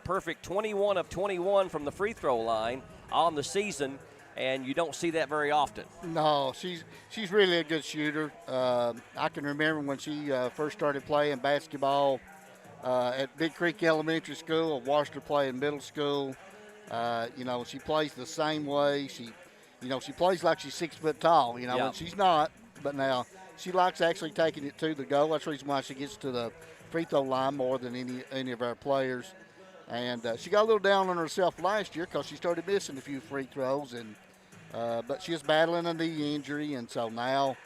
perfect 21 of 21 from the free throw line on the season, and you don't see that very often. No, she's really a good shooter. I can remember when she first started playing basketball at Big Creek Elementary School. I watched her play in middle school. She plays the same way. She plays like she's 6 foot tall. And she's not. But now she likes actually taking it to the goal. That's the reason why she gets to the free throw line more than any of our players. And she got a little down on herself last year because she started missing a few free throws, but she was battling a knee injury, and so now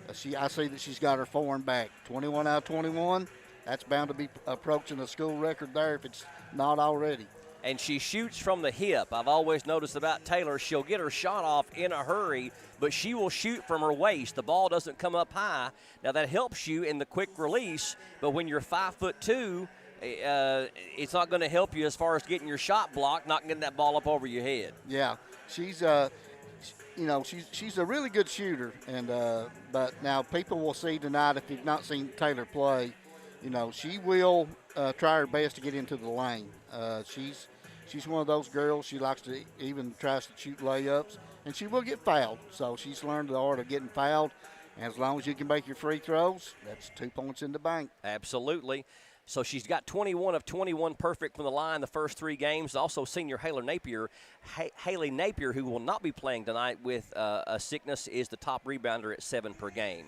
I see that she's got her form back. 21 out of 21. That's bound to be approaching a school record there if it's not already. And she shoots from the hip. I've always noticed about Taylor, she'll get her shot off in a hurry, but she will shoot from her waist. The ball doesn't come up high. Now that helps you in the quick release, but when you're 5'2", it's not going to help you as far as getting your shot blocked, not getting that ball up over your head. Yeah, she's a really good shooter, and but now people will see tonight if you've not seen Taylor play. She will try her best to get into the lane. She's one of those girls. She likes to even tries to shoot layups, and she will get fouled. So she's learned the art of getting fouled. And as long as you can make your free throws, that's 2 points in the bank. Absolutely. So she's got 21 of 21 perfect from the line the first 3 games. Also, senior Haley Napier, who will not be playing tonight with a sickness, is the top rebounder at 7 per game.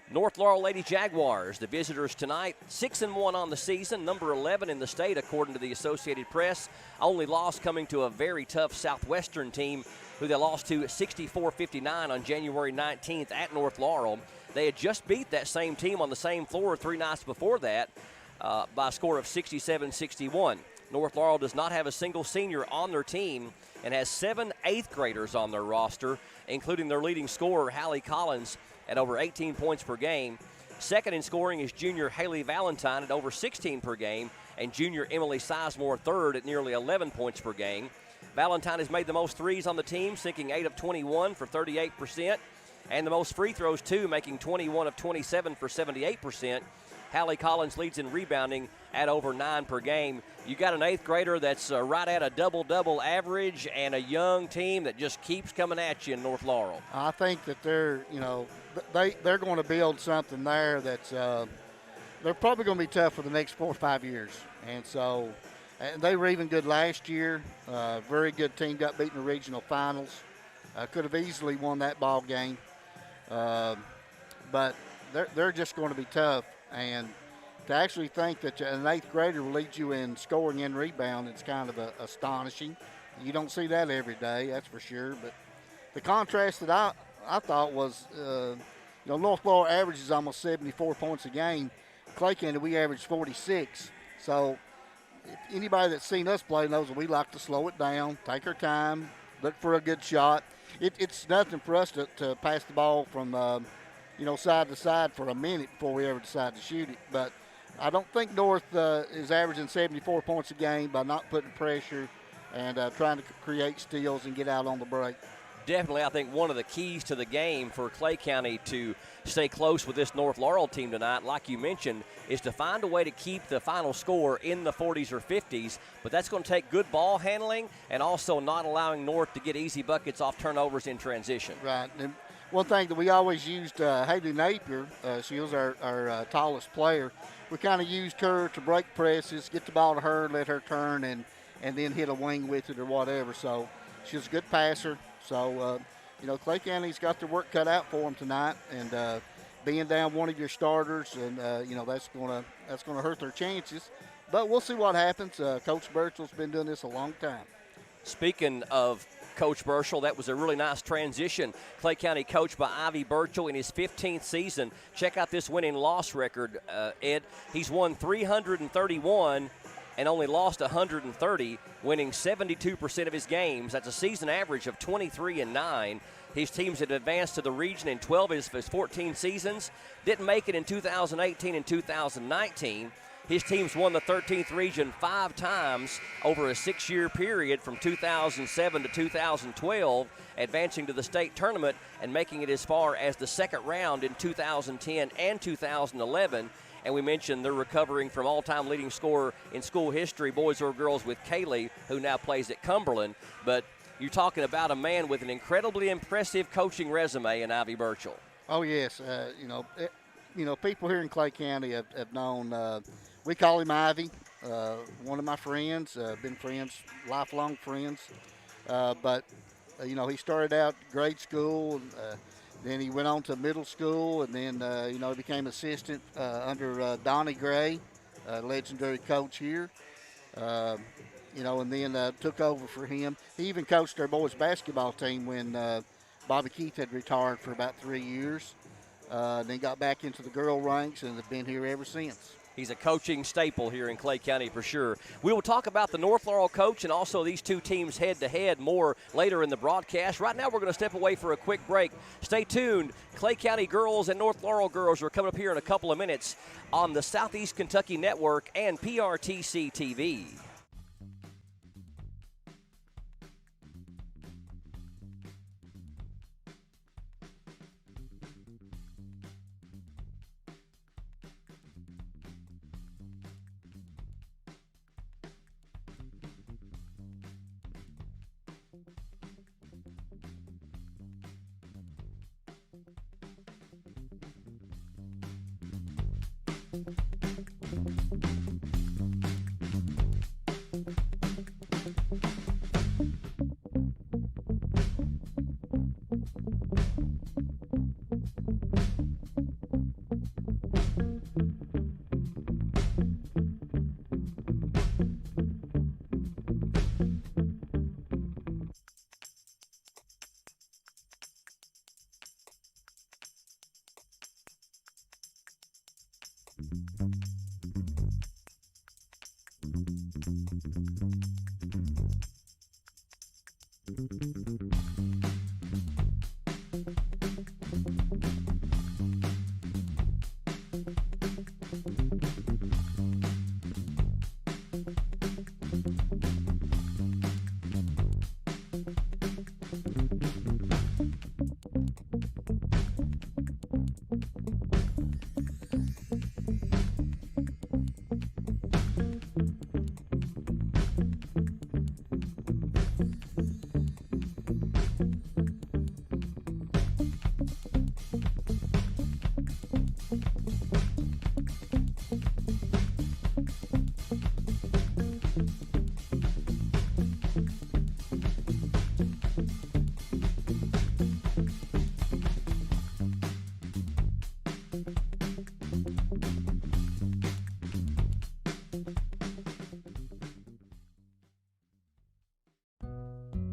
North Laurel Lady Jaguars, the visitors tonight, 6-1 on the season, number 11 in the state according to the Associated Press. Only loss coming to a very tough Southwestern team who they lost to 64-59 on January 19th at North Laurel. They had just beat that same team on the same floor 3 nights before that by a score of 67-61. North Laurel does not have a single senior on their team and has 7 8th graders on their roster, including their leading scorer, Hallie Collins, at over 18 points per game. Second in scoring is junior Haley Valentine at over 16 per game, and junior Emily Sizemore third at nearly 11 points per game. Valentine has made the most threes on the team, sinking 8 of 21 for 38%, and the most free throws too, making 21 of 27 for 78%. Hallie Collins leads in rebounding at over 9 per game. You got an 8th grader that's right at a double-double average, and a young team that just keeps coming at you in North Laurel. I think that they're going to build something there that's they're probably going to be tough for the next 4 or 5 years. And so they were even good last year. Very good team, got beat in the regional finals. Could have easily won that ball game. But they're just going to be tough. And to actually think that an 8th grader will lead you in scoring and rebound, it's kind of astonishing. You don't see that every day, that's for sure. But the contrast that I thought was, North Laurel averages almost 74 points a game. Clay County, we average 46. So if anybody that's seen us play knows that we like to slow it down, take our time, look for a good shot. It's nothing for us to pass the ball from side to side for a minute before we ever decide to shoot it. But I don't think North is averaging 74 points a game by not putting pressure and trying to create steals and get out on the break. Definitely, I think one of the keys to the game for Clay County to stay close with this North Laurel team tonight, like you mentioned, is to find a way to keep the final score in the 40s or 50s. But that's going to take good ball handling and also not allowing North to get easy buckets off turnovers in transition. Right. And one thing that we always used, Haley Napier, she was our tallest player. We kind of used her to break presses, get the ball to her, let her turn, and then hit a wing with it or whatever. So she's a good passer. So, Clay County's got their work cut out for them tonight, and being down one of your starters, and that's gonna hurt their chances. But we'll see what happens. Coach Birchel's been doing this a long time. Speaking of Coach Burchell, that was a really nice transition. Clay County coached by Ivy Burchell in his 15th season. Check out this win-loss record, Ed. He's won 331 and only lost 130, winning 72% of his games. That's a season average of 23-9. His teams had advanced to the region in 12 of his 14 seasons. Didn't make it in 2018 and 2019. His teams won the 13th region 5 times over a 6-year period from 2007 to 2012, advancing to the state tournament and making it as far as the second round in 2010 and 2011. And we mentioned they're recovering from all-time leading scorer in school history, boys or girls, with Kaylee, who now plays at Cumberland. But you're talking about a man with an incredibly impressive coaching resume in Ivy Burchell. Oh, yes. People here in Clay County have known, we call him Ivy, one of my friends, been friends, lifelong friends. But he started out grade school, and then he went on to middle school, and then, he became assistant under Donnie Gray, legendary coach here. And then took over for him. He even coached our boys basketball team when Bobby Keith had retired for about 3 years. Then got back into the girl ranks and have been here ever since. He's a coaching staple here in Clay County for sure. We will talk about the North Laurel coach and also these two teams head-to-head more later in the broadcast. Right now we're going to step away for a quick break. Stay tuned. Clay County girls and North Laurel girls are coming up here in a couple of minutes on the Southeast Kentucky Network and PRTC TV.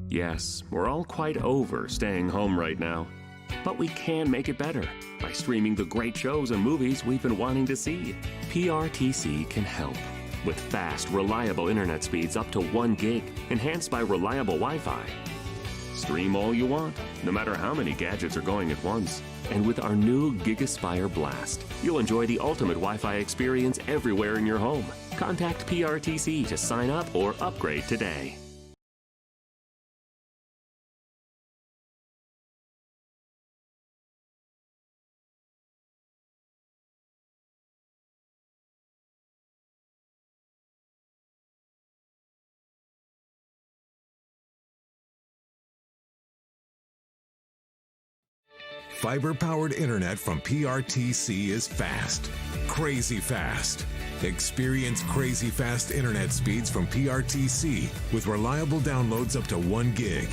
Yes, we're all quite over staying home right now. But we can make it better by streaming the great shows and movies we've been wanting to see. PRTC can help with fast, reliable internet speeds up to 1 gig, enhanced by reliable Wi-Fi. Stream all you want, no matter how many gadgets are going at once. And with our new GigaSpire Blast, you'll enjoy the ultimate Wi-Fi experience everywhere in your home. Contact PRTC to sign up or upgrade today. Fiber-powered internet from PRTC is fast, crazy fast. Experience crazy fast internet speeds from PRTC with reliable downloads up to 1 gig.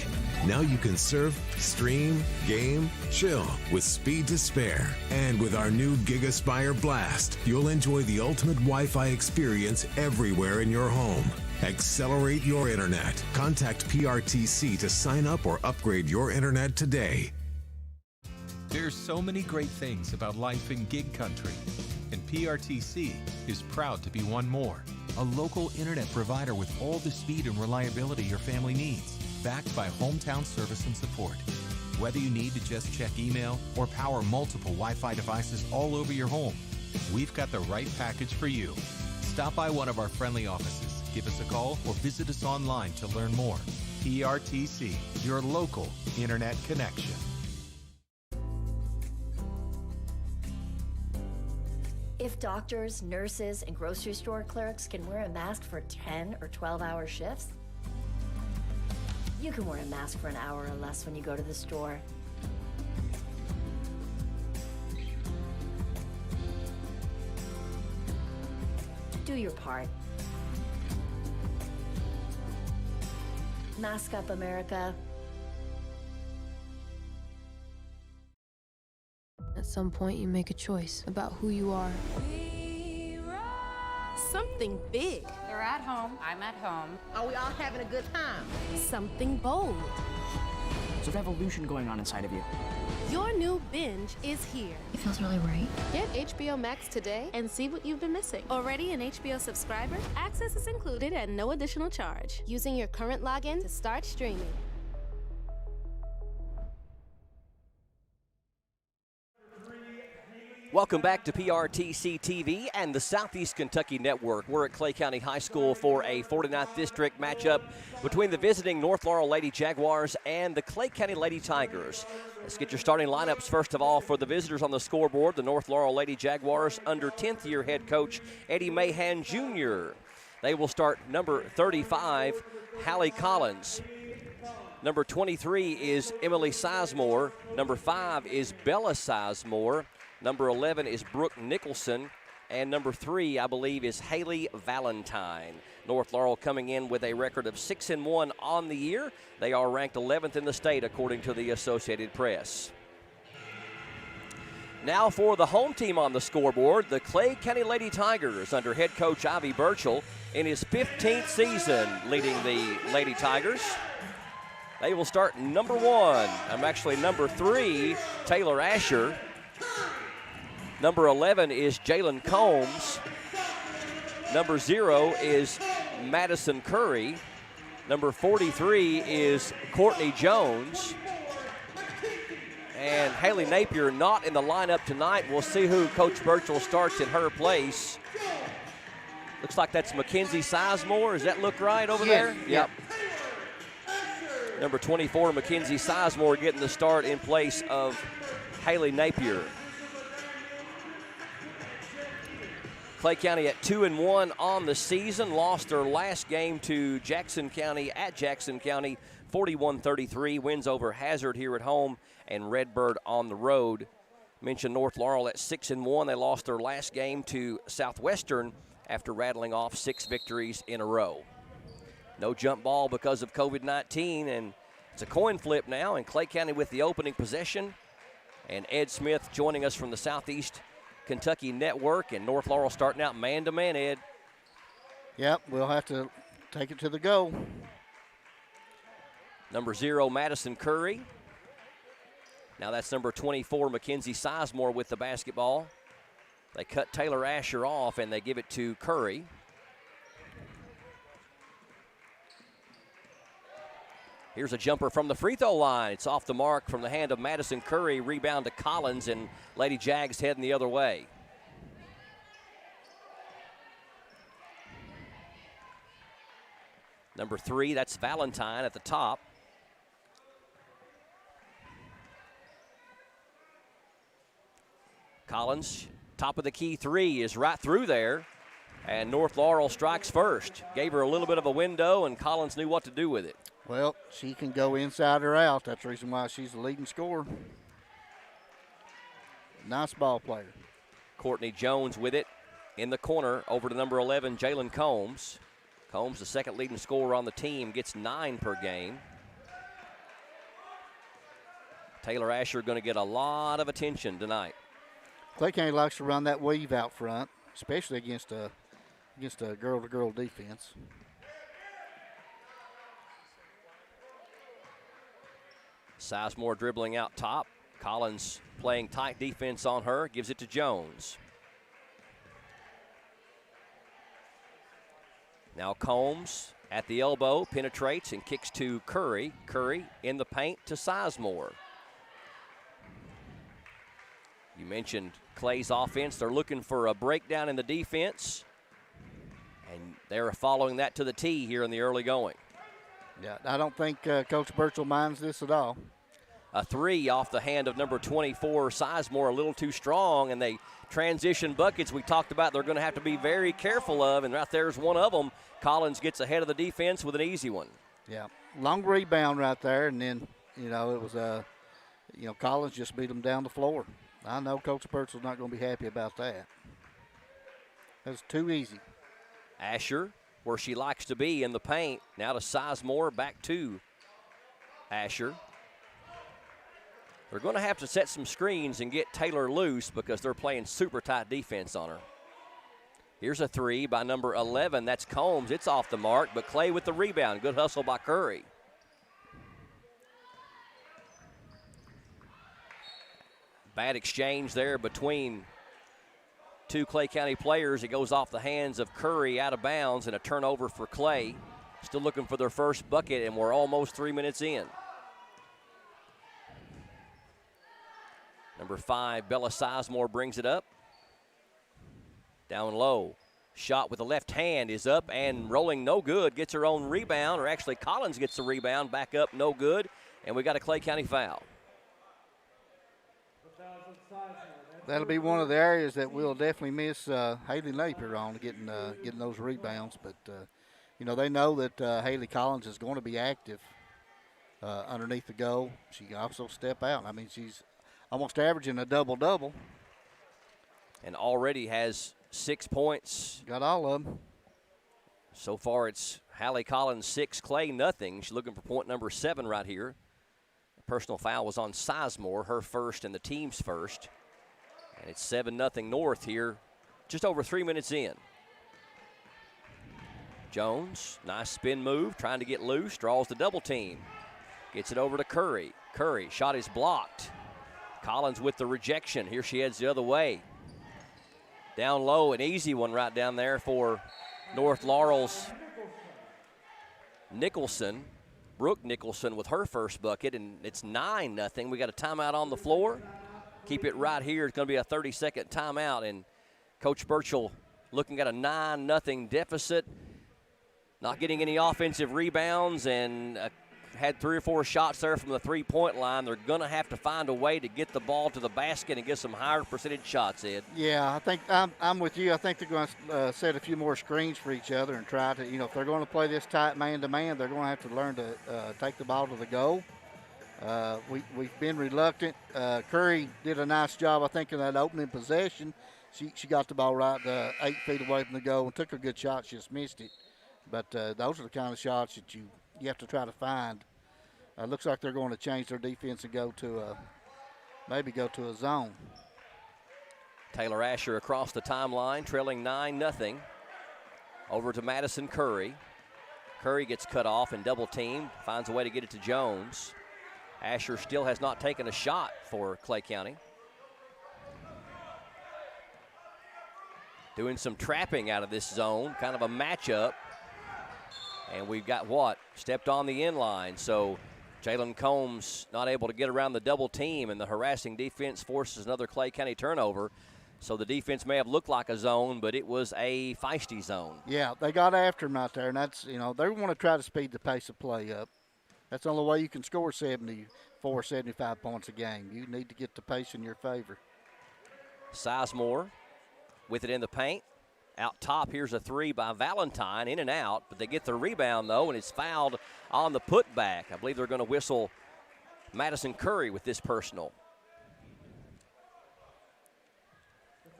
Now you can surf, stream, game, chill with speed to spare. And with our new GigaSpire Blast, you'll enjoy the ultimate Wi-Fi experience everywhere in your home. Accelerate your internet. Contact PRTC to sign up or upgrade your internet today. There's so many great things about life in gig country, and PRTC is proud to be one more. A local internet provider with all the speed and reliability your family needs, backed by hometown service and support. Whether you need to just check email or power multiple Wi-Fi devices all over your home, we've got the right package for you. Stop by one of our friendly offices, give us a call, or visit us online to learn more. PRTC, your local internet connection. If If doctors, nurses, and grocery store clerks can wear a mask for 10 or 12-hour shifts, you can wear a mask for an hour or less when you go to the store. Do your part. Mask up, America. At some point, you make a choice about who you are. Something big. They're at home. I'm at home. Are we all having a good time? Something bold. There's a revolution going on inside of you. Your new binge is here. It feels really right. Get HBO Max today and see what you've been missing. Already an HBO subscriber? Access is included at no additional charge. Using your current login to start streaming. Welcome back to PRTC TV and the Southeast Kentucky Network. We're at Clay County High School for a 49th District matchup between the visiting North Laurel Lady Jaguars and the Clay County Lady Tigers. Let's get your starting lineups first of all for the visitors on the scoreboard. The North Laurel Lady Jaguars under 10th year head coach Eddie Mahan Jr. They will start number 35, Hallie Collins. Number 23 is Emily Sizemore. Number 5 is Bella Sizemore. Number 11 is Brooke Nicholson. And number 3, I believe, is Haley Valentine. North Laurel coming in with a record of 6-1 on the year. They are ranked 11th in the state, according to the Associated Press. Now for the home team on the scoreboard, the Clay County Lady Tigers under head coach Ivy Burchell in his 15th season leading the Lady Tigers. They will start number 3, Taylor Asher. Number 11 is Jalen Combs. Number 0 is Madison Curry. Number 43 is Courtney Jones. And Haley Napier not in the lineup tonight. We'll see who Coach Burchell starts in her place. Looks like that's Mackenzie Sizemore. Does that look right over there? Yep. Number 24, Mackenzie Sizemore getting the start in place of Haley Napier. Clay County at 2-1 on the season. Lost their last game to Jackson County at Jackson County, 41-33. Wins over Hazard here at home and Redbird on the road. Mentioned North Laurel at 6-1. They lost their last game to Southwestern after rattling off 6 victories in a row. No jump ball because of COVID-19, and it's a coin flip now, and Clay County with the opening possession. And Ed Smith joining us from the Southeast Kentucky Network, and North Laurel starting out man-to-man, Ed. Yep, we'll have to take it to the goal. Number 0, Madison Curry. Now that's number 24, Mackenzie Sizemore with the basketball. They cut Taylor Asher off, and they give it to Curry. Here's a jumper from the free throw line. It's off the mark from the hand of Madison Curry. Rebound to Collins, and Lady Jags heading the other way. Number 3, that's Valentine at the top. Collins, top of the key 3 is right through there. And North Laurel strikes first. Gave her a little bit of a window, and Collins knew what to do with it. Well, she can go inside or out. That's the reason why she's the leading scorer. Nice ball player. Courtney Jones with it in the corner over to number 11, Jalen Combs. Combs, the second leading scorer on the team, gets 9 per game. Taylor Asher going to get a lot of attention tonight. Clay County likes to run that weave out front, especially against a girl-to-girl defense. Sizemore dribbling out top. Collins playing tight defense on her, gives it to Jones. Now Combs at the elbow, penetrates and kicks to Curry. Curry in the paint to Sizemore. You mentioned Clay's offense. They're looking for a breakdown in the defense, and they're following that to the tee here in the early going. Yeah, I don't think Coach Burchell minds this at all. A three off the hand of number 24, Sizemore, a little too strong, and they transition buckets we talked about they're going to have to be very careful of, and right there's one of them. Collins gets ahead of the defense with an easy one. Yeah, long rebound right there, and then, it was, Collins just beat them down the floor. I know Coach Purcell's not going to be happy about that. That's too easy. Asher, where she likes to be in the paint, now to Sizemore, back to Asher. They're going to have to set some screens and get Taylor loose because they're playing super tight defense on her. Here's a three by number 11. That's Combs. It's off the mark, but Clay with the rebound. Good hustle by Curry. Bad exchange there between two Clay County players. It goes off the hands of Curry out of bounds, and a turnover for Clay. Still looking for their first bucket, and we're almost 3 minutes in. Number 5, Bella Sizemore brings it up. Down low. Shot with the left hand is up and rolling, no good. Gets her own rebound, or actually Collins gets the rebound. Back up, no good. And we got a Clay County foul. That'll be one of the areas that we'll definitely miss Haley Napier on, getting those rebounds. But, they know that Haley Collins is going to be active underneath the goal. She can also step out. I mean, she's almost averaging a double-double. And already has 6 points. Got all of them. So far it's Hallie Collins 6, Clay nothing. She's looking for point number 7 right here. The personal foul was on Sizemore, her first and the team's first. And it's 7-0 North here, just over 3 minutes in. Jones, nice spin move, trying to get loose, draws the double team. Gets it over to Curry. Curry, shot is blocked. Collins with the rejection. Here she heads the other way. Down low, an easy one right down there for North Laurel's Nicholson. Brooke Nicholson with her first bucket, and it's 9-0. We got a timeout on the floor. Keep it right here. It's going to be a 30-second timeout, and Coach Burchell looking at a 9-0 deficit. Not getting any offensive rebounds, and had 3 or 4 shots there from the three-point line. They're going to have to find a way to get the ball to the basket and get some higher percentage shots, Ed. Yeah, I think I'm with you. I think they're going to set a few more screens for each other and try to, if they're going to play this tight man-to-man, they're going to have to learn to take the ball to the goal. We've been reluctant. Curry did a nice job, I think, in that opening possession. She got the ball right 8 feet away from the goal and took a good shot. She just missed it. But those are the kind of shots that you have to try to find. Looks like they're going to change their defense and go to a zone. Taylor Asher across the timeline, trailing 9-0. Over to Madison Curry. Curry gets cut off and double teamed, finds a way to get it to Jones. Asher still has not taken a shot for Clay County. Doing some trapping out of this zone, kind of a matchup. And we've got stepped on the inline. So Jalen Combs not able to get around the double team, and the harassing defense forces another Clay County turnover. So the defense may have looked like a zone, but it was a feisty zone. Yeah, they got after him out there, and that's, they want to try to speed the pace of play up. That's the only way you can score 74, 75 points a game. You need to get the pace in your favor. Sizemore with it in the paint. Out top, here's a three by Valentine, in and out, but they get the rebound, though, and it's fouled on the putback. I believe they're going to whistle Madison Curry with this personal.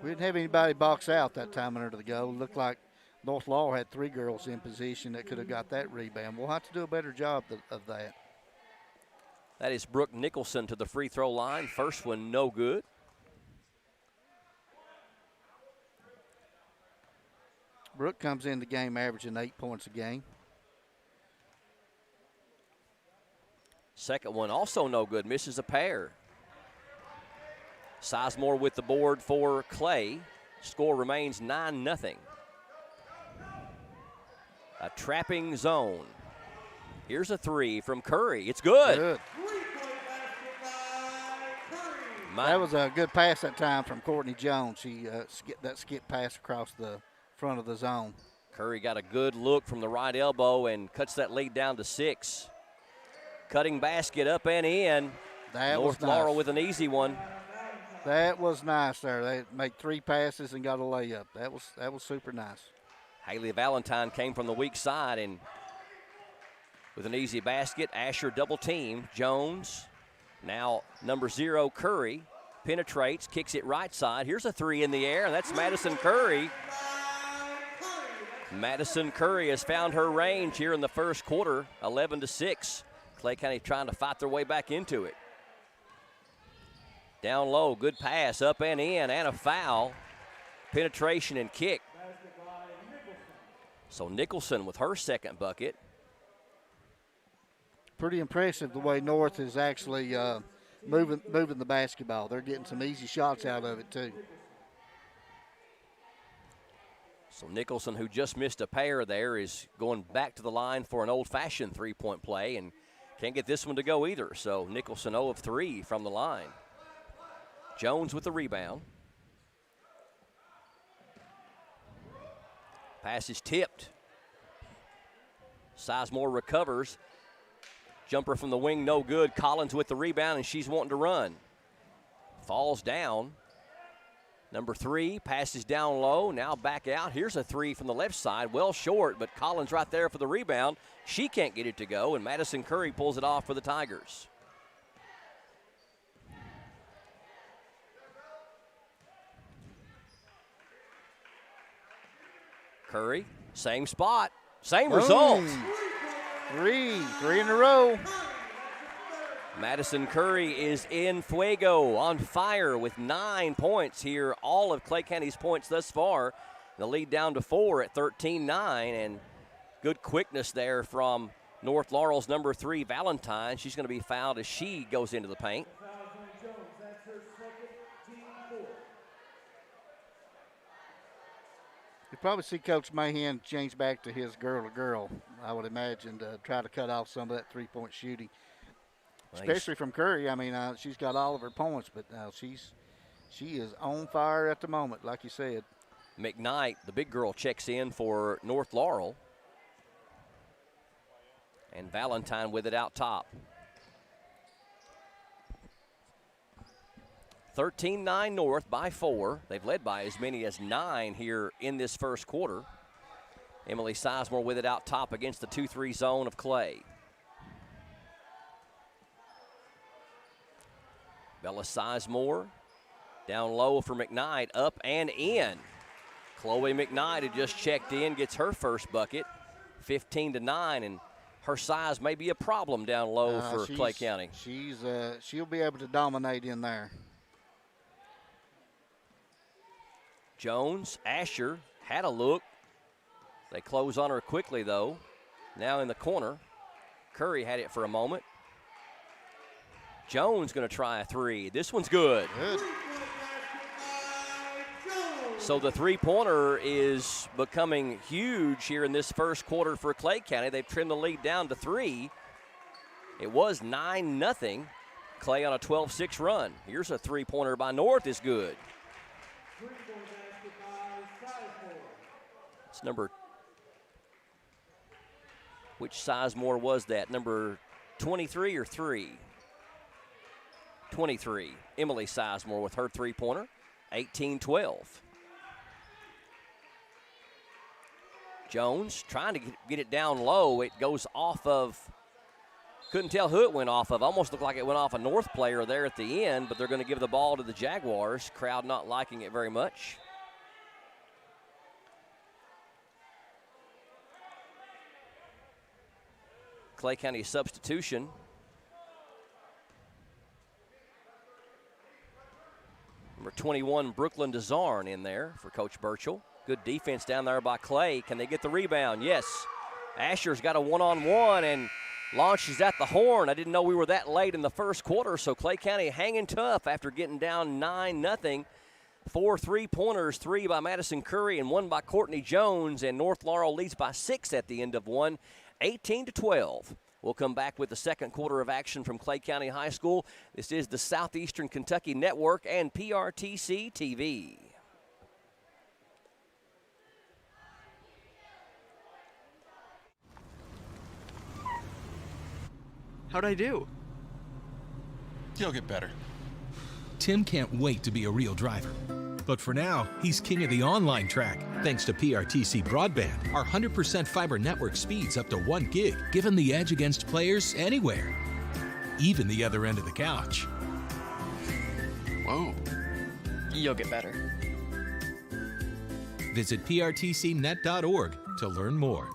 We didn't have anybody box out that time under the goal. It looked like North Laurel had 3 girls in position that could have got that rebound. We'll have to do a better job of that. That is Brooke Nicholson to the free throw line. First one, no good. Brooke comes in the game averaging 8 points a game. Second one, also no good. Misses a pair. Sizemore with the board for Clay. Score remains 9-0. A trapping zone. Here's a three from Curry. It's good. That was a good pass that time from Courtney Jones. She skip pass across the front of the zone. Curry got a good look from the right elbow and cuts that lead down to 6. Cutting basket up and in. That North was Laurel nice. with an easy one. That was nice there. They made 3 passes and got a layup. That was super nice. Haley Valentine came from the weak side and with an easy basket. Asher double team. Jones, now number 0, Curry, penetrates, kicks it right side. Here's a 3 in the air, and that's Madison Curry. Madison Curry has found her range here in the first quarter, 11-6. Clay County trying to fight their way back into it. Down low, good pass, up and in, and a foul. Penetration and kick. So Nicholson with her second bucket. Pretty impressive the way North is actually moving the basketball. They're getting some easy shots out of it too. So Nicholson, who just missed a pair there, is going back to the line for an old-fashioned three-point play and can't get this one to go either. So Nicholson 0 of 3 from the line. Jones with the rebound. Pass is tipped. Sizemore recovers. Jumper from the wing, no good. Collins with the rebound, and she's wanting to run. Falls down. Number 3 passes down low, now back out. Here's a 3 from the left side, well short, but Collins right there for the rebound. She can't get it to go, and Madison Curry pulls it off for the Tigers. Curry, same spot, same result. 3 in a row. Madison Curry is in fuego, on fire with 9 points here. All of Clay County's points thus far. The lead down to 4 at 13-9, and good quickness there from North Laurel's number 3, Valentine. She's going to be fouled as she goes into the paint. You probably see Coach Mahan change back to his girl-to-girl, I would imagine, to try to cut off some of that three-point shooting. Especially from Curry. I mean, she's got all of her points, but she is on fire at the moment, like you said. McKnight, the big girl, checks in for North Laurel. And Valentine with it out top. 13-9 North by 4. They've led by as many as 9 here in this first quarter. Emily Sizemore with it out top against the 2-3 zone of Clay. Bella Sizemore down low for McKnight, up and in. Chloe McKnight had just checked in, gets her first bucket, 15-9, and her size may be a problem down low for Clay County. She'll be able to dominate in there. Jones, Asher had a look. They close on her quickly though. Now in the corner, Curry had it for a moment. Jones going to try a 3. This one's good. So the three-pointer is becoming huge here in this first quarter for Clay County. They've trimmed the lead down to 3. It was 9-0. Clay on a 12-6 run. Here's a three-pointer by North is good. It's which Sizemore was that? Number 23 or 3? 23. Emily Sizemore with her three-pointer, 18-12. Jones trying to get it down low. It goes off of, couldn't tell who it went off of. Almost looked like it went off a North player there at the end, but they're going to give the ball to the Jaguars. Crowd not liking it very much. Clay County substitution. Number 21, Brooklyn DeZarn in there for Coach Burchell. Good defense down there by Clay. Can they get the rebound? Yes. Asher's got a one-on-one and launches at the horn. I didn't know we were that late in the first quarter, so Clay County hanging tough after getting down 9-0. 4 3-pointers, 3 by Madison Curry and 1 by Courtney Jones, and North Laurel leads by 6 at the end of one, 18-12. We'll come back with the second quarter of action from Clay County High School. This is the Southeastern Kentucky Network and PRTC TV. How'd I do? He'll get better. Tim can't wait to be a real driver. But for now, he's king of the online track, thanks to PRTC Broadband. Our 100% fiber network speeds up to 1 gig, give him the edge against players anywhere, even the other end of the couch. Whoa. You'll get better. Visit prtcnet.org to learn more.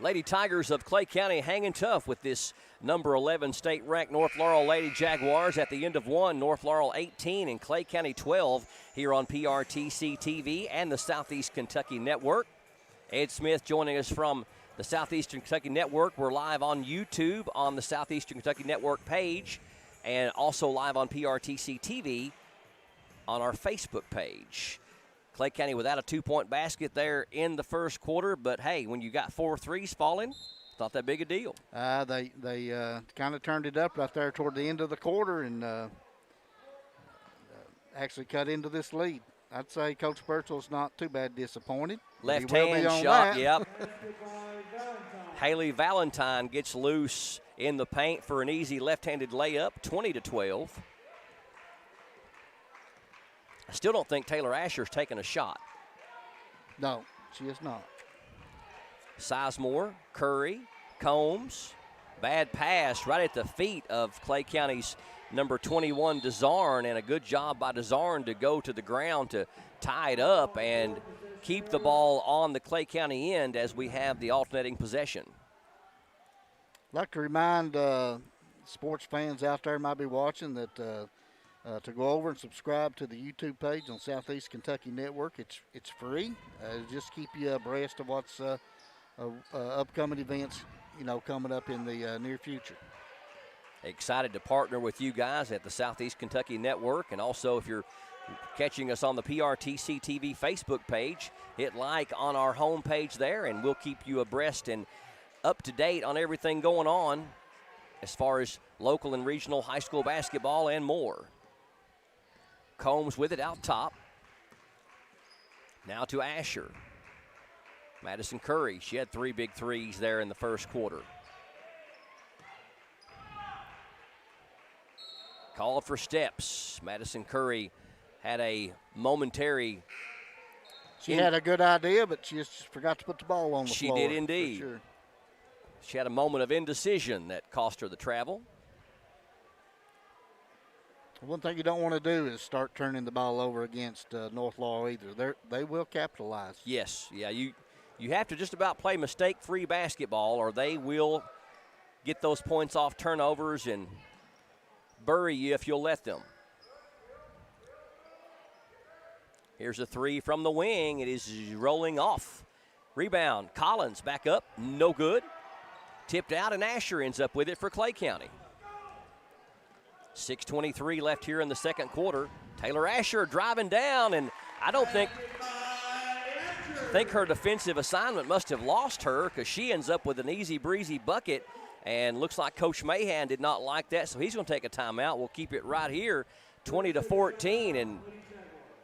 Lady Tigers of Clay County hanging tough with this number 11 state-ranked North Laurel Lady Jaguars at the end of one. North Laurel 18 and Clay County 12 here on PRTC TV and the Southeast Kentucky Network. Ed Smith joining us from the Southeastern Kentucky Network. We're live on YouTube on the Southeastern Kentucky Network page and also live on PRTC TV on our Facebook page. Clay County without a 2-point basket there in the first quarter, but hey, when you got 4 threes falling, it's not that big a deal. They kind of turned it up right there toward the end of the quarter and actually cut into this lead. I'd say Coach Birchall's not too bad disappointed. Left hand shot, yep. Haley Valentine gets loose in the paint for an easy left-handed layup, 20-12. I still don't think Taylor Asher's taken a shot. No, she is not. Sizemore, Curry, Combs. Bad pass right at the feet of Clay County's number 21, DeZarn, and a good job by DeZarn to go to the ground to tie it up and keep the ball on the Clay County end as we have the alternating possession. I'd like to remind sports fans out there might be watching that to go over and subscribe to the YouTube page on Southeast Kentucky Network. It's free. Just keep you abreast of what's upcoming events, coming up in the near future. Excited to partner with you guys at the Southeast Kentucky Network, and also if you're catching us on the PRTC TV Facebook page, hit like on our homepage there, and we'll keep you abreast and up to date on everything going on as far as local and regional high school basketball and more. Combs with it out top. Now to Asher. Madison Curry, she had 3 big threes there in the first quarter. Called for steps. Madison Curry had a momentary. She had a good idea, but she just forgot to put the ball on the floor. She did indeed. Sure. She had a moment of indecision that cost her the travel. One thing you don't want to do is start turning the ball over against North Laurel either. They will capitalize. Yes, yeah, you have to just about play mistake-free basketball, or they will get those points off turnovers and bury you if you'll let them. Here's a 3 from the wing. It is rolling off. Rebound, Collins back up, no good. Tipped out, and Asher ends up with it for Clay County. 6:23 left here in the second quarter. Taylor Asher driving down, and I don't think her defensive assignment must have lost her, because she ends up with an easy breezy bucket, and looks like Coach Mahan did not like that, so he's going to take a timeout. We'll keep it right here, 20-14,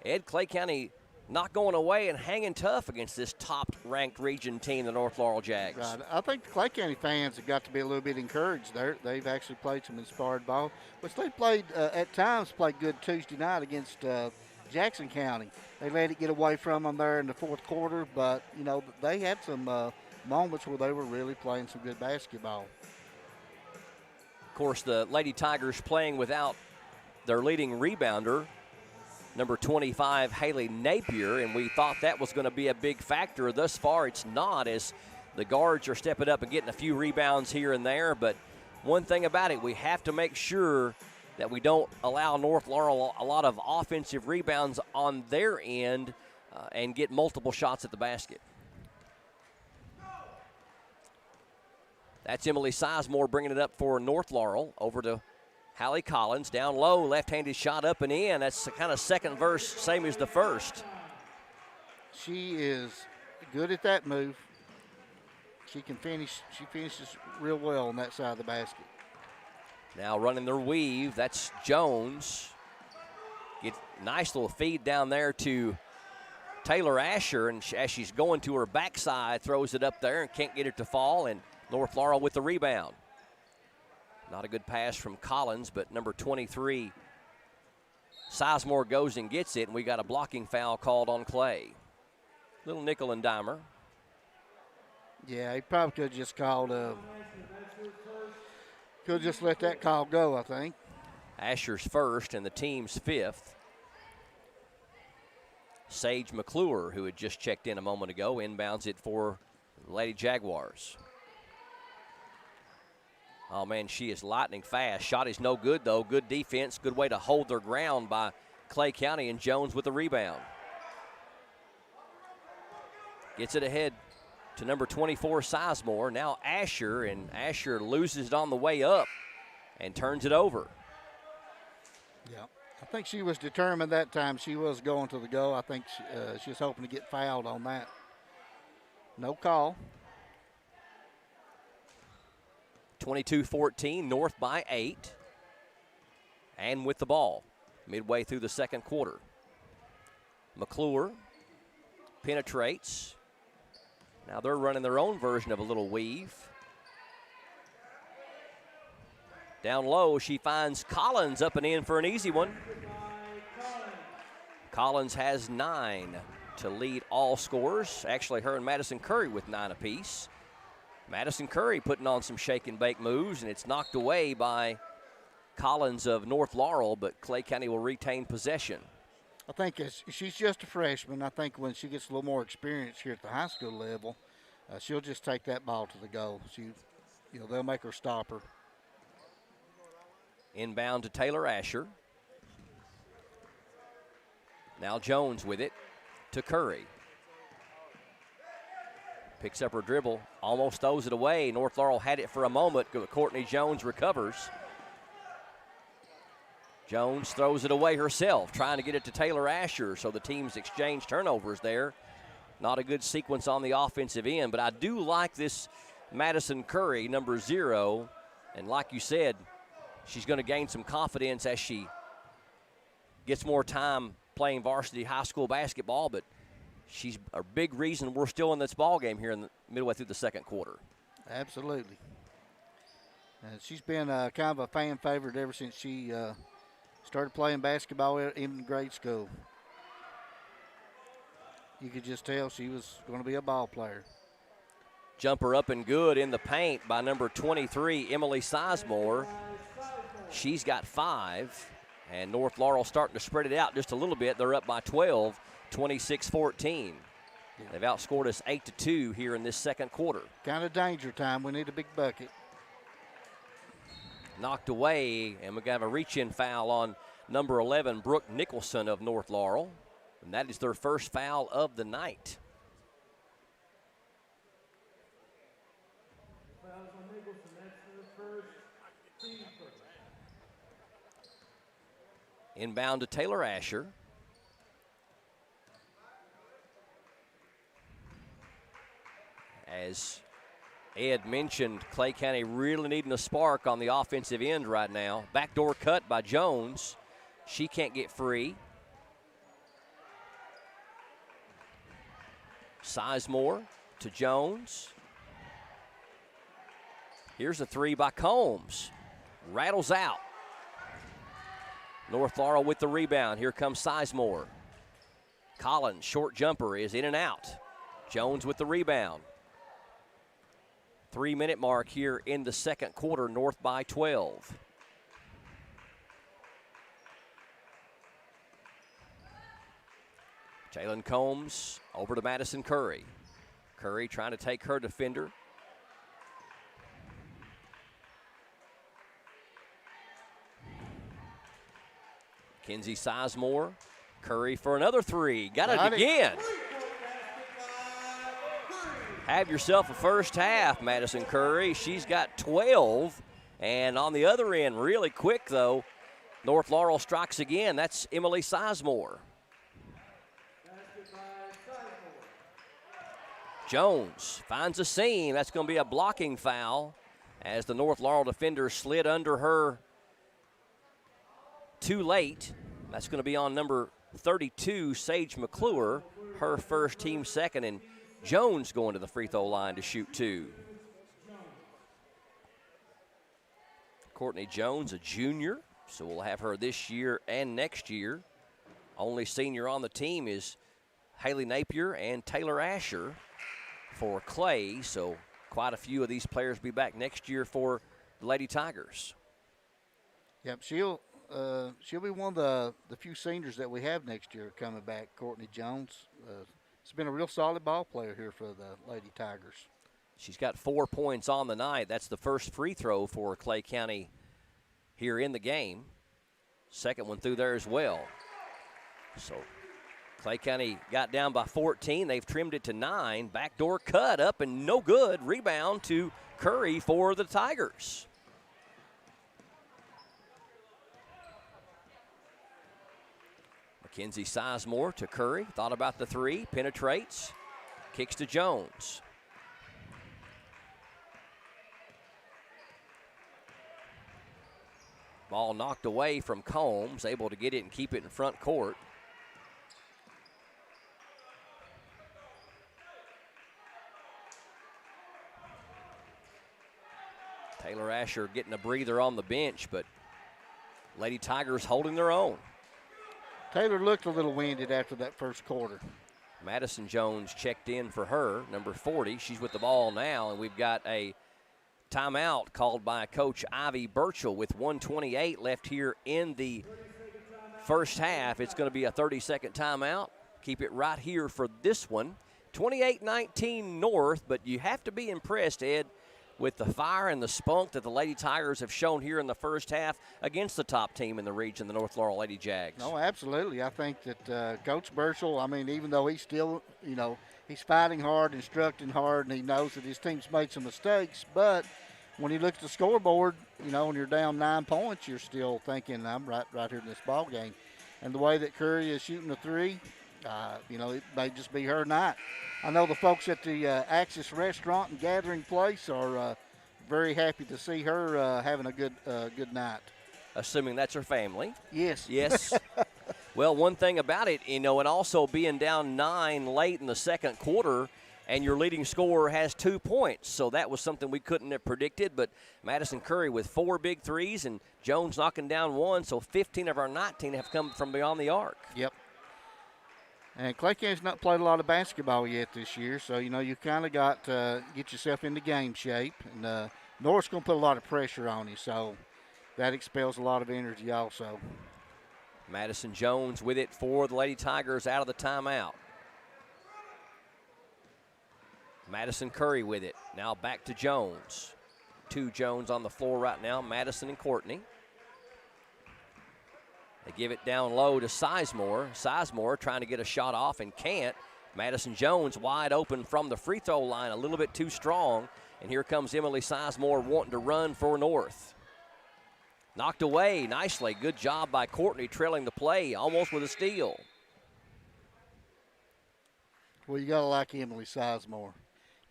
and Clay County not going away and hanging tough against this top-ranked region team, the North Laurel Jags. Right. I think the Clay County fans have got to be a little bit encouraged there. They've actually played some inspired ball, which they played at times played good Tuesday night against Jackson County. They let it get away from them there in the fourth quarter, but, they had some moments where they were really playing some good basketball. Of course, the Lady Tigers playing without their leading rebounder, number 25, Haley Napier, and we thought that was going to be a big factor. Thus far, it's not, as the guards are stepping up and getting a few rebounds here and there. But one thing about it, we have to make sure that we don't allow North Laurel a lot of offensive rebounds on their end and get multiple shots at the basket. That's Emily Sizemore bringing it up for North Laurel. Over to Hallie Collins, down low, left-handed shot up and in. That's the kind of second verse, same as the first. She is good at that move. She can finish. She finishes real well on that side of the basket. Now running their weave, that's Jones. Get nice little feed down there to Taylor Asher, and as she's going to her backside, throws it up there and can't get it to fall, and North Laurel with the rebound. Not a good pass from Collins, but number 23, Sizemore goes and gets it, and we got a blocking foul called on Clay. Little nickel and dimer. Yeah, he probably could have just called could just let that call go, I think. Asher's first and the team's fifth. Sage McClure, who had just checked in a moment ago, inbounds it for Lady Jaguars. Oh, man, she is lightning fast. Shot is no good, though. Good defense. Good way to hold their ground by Clay County, and Jones with the rebound. Gets it ahead to number 24, Sizemore. Now Asher, and Asher loses it on the way up and turns it over. Yeah, I think she was determined that time. She was going to the goal. I think she was hoping to get fouled on that. No call. 22-14, North by 8. And with the ball, midway through the second quarter. McClure penetrates. Now they're running their own version of a little weave. Down low, she finds Collins up and in for an easy one. Collins has 9 to lead all scorers. Actually, her and Madison Curry with 9 apiece. Madison Curry putting on some shake and bake moves, and it's knocked away by Collins of North Laurel, but Clay County will retain possession. I think she's just a freshman. I think when she gets a little more experience here at the high school level, she'll just take that ball to the goal. They'll make her stop her. Inbound to Taylor Asher. Now Jones with it to Curry. Picks up her dribble, almost throws it away. North Laurel had it for a moment. Courtney Jones recovers. Jones throws it away herself, trying to get it to Taylor Asher, so the teams exchange turnovers there. Not a good sequence on the offensive end, but I do like this Madison Curry, number 0. And like you said, she's going to gain some confidence as she gets more time playing varsity high school basketball, but she's a big reason we're still in this ball game here in the midway through the second quarter. Absolutely. And she's been kind of a fan favorite ever since she started playing basketball in grade school. You could just tell she was going to be a ball player. Jumper up and good in the paint by number 23, Emily Sizemore. She's got 5, and North Laurel starting to spread it out just a little bit. They're up by 12, 26-14. They've outscored us 8-2 here in this second quarter. Kind of danger time. We need a big bucket. Knocked away, and we're going to have a reach-in foul on number 11, Brooke Nicholson of North Laurel. And that is their first foul of the night. Inbound to Taylor Asher. As Ed mentioned, Clay County really needing a spark on the offensive end right now. Backdoor cut by Jones. She can't get free. Sizemore to Jones. Here's a 3 by Combs. Rattles out. North Laurel with the rebound. Here comes Sizemore. Collins, short jumper, is in and out. Jones with the rebound. 3-minute mark here in the second quarter, North by 12. Jalen Combs over to Madison Curry. Curry trying to take her defender. Kenzie Sizemore. Curry for another 3. Got it again. Have yourself a first half, Madison Curry. She's got 12. And on the other end, really quick, though, North Laurel strikes again. That's Emily Sizemore. Jones finds a seam. That's going to be a blocking foul as the North Laurel defender slid under her too late. That's going to be on number 32, Sage McClure, her first, team second, and Jones going to the free throw line to shoot 2. Courtney Jones, a junior, so we'll have her this year and next year. Only senior on the team is Haley Napier and Taylor Asher for Clay, so quite a few of these players be back next year for the Lady Tigers. Yep, she'll be one of the few seniors that we have next year coming back, Courtney Jones. It's been a real solid ball player here for the Lady Tigers. She's got 4 points on the night. That's the first free throw for Clay County here in the game. Second one through there as well. So Clay County got down by 14. They've trimmed it to 9. Backdoor cut up and no good. Rebound to Curry for the Tigers. Mackenzie Sizemore to Curry. Thought about the three. Penetrates. Kicks to Jones. Ball knocked away from Combs. Able to get it and keep it in front court. Taylor Asher getting a breather on the bench, but Lady Tigers holding their own. Taylor looked a little winded after that first quarter. Madison Jones checked in for her, number 40. She's with the ball now, and we've got a timeout called by Coach Ivy Burchell with 1:28 left here in the first half. It's going to be a 30-second timeout. Keep it right here for this one. 28-19 North, but you have to be impressed, Ed, with the fire and the spunk that the Lady Tigers have shown here in the first half against the top team in the region, the North Laurel Lady Jags. No, absolutely. I think that Coach Burchell, I mean, even though he's still, he's fighting hard, instructing hard, and he knows that his team's made some mistakes, but when he looks at the scoreboard, when you're down 9 points, you're still thinking, I'm right here in this ball game. And the way that Curry is shooting the three, it may just be her night. I know the folks at the Axis Restaurant and Gathering Place are very happy to see her having a good night. Assuming that's her family. Yes. Yes. Well, one thing about it, and also being down 9 late in the second quarter, and your leading scorer has 2 points. So that was something we couldn't have predicted. But Madison Curry with 4 big threes and Jones knocking down 1. So 15 of our 19 have come from beyond the arc. Yep. And Clay County's not played a lot of basketball yet this year. So, you kind of got to get yourself into game shape. And North's going to put a lot of pressure on you. So that expels a lot of energy also. Madison Jones with it for the Lady Tigers out of the timeout. Madison Curry with it. Now back to Jones. 2 Jones on the floor right now, Madison and Courtney. They give it down low to Sizemore. Sizemore trying to get a shot off and can't. Madison Jones wide open from the free throw line, a little bit too strong. And here comes Emily Sizemore wanting to run for North. Knocked away nicely. Good job by Courtney trailing the play, almost with a steal. Well, you got to like Emily Sizemore.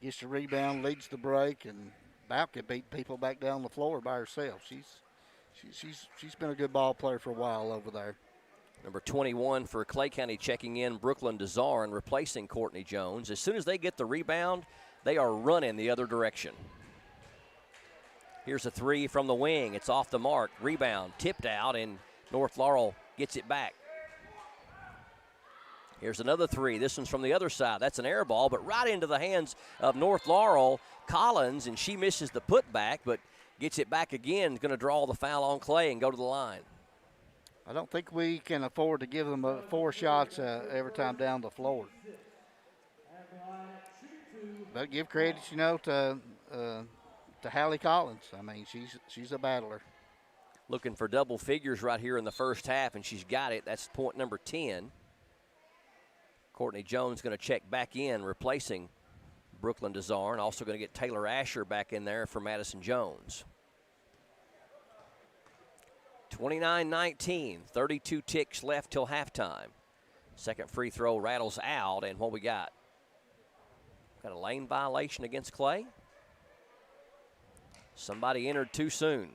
Gets the rebound, leads the break, and about can beat people back down the floor by herself. She's been a good ball player for a while over there. Number 21 for Clay County checking in, Brooklyn Desarn replacing Courtney Jones. As soon as they get the rebound, they are running the other direction. Here's a three from the wing. It's off the mark. Rebound tipped out, and North Laurel gets it back. Here's another three. This one's from the other side. That's an air ball, but right into the hands of North Laurel. Collins, and she misses the putback, but gets it back again. Going to draw the foul on Clay and go to the line. I don't think we can afford to give them 4 shots every time down the floor. But give credit, to Hallie Collins. I mean, she's a battler. Looking for double figures right here in the first half, and she's got it. That's point number 10. Courtney Jones going to check back in, replacing Brooklyn Desarn. Also going to get Taylor Asher back in there for Madison Jones. 29-19, 32 ticks left till halftime. Second free throw rattles out, and what we got? Got a lane violation against Clay. Somebody entered too soon.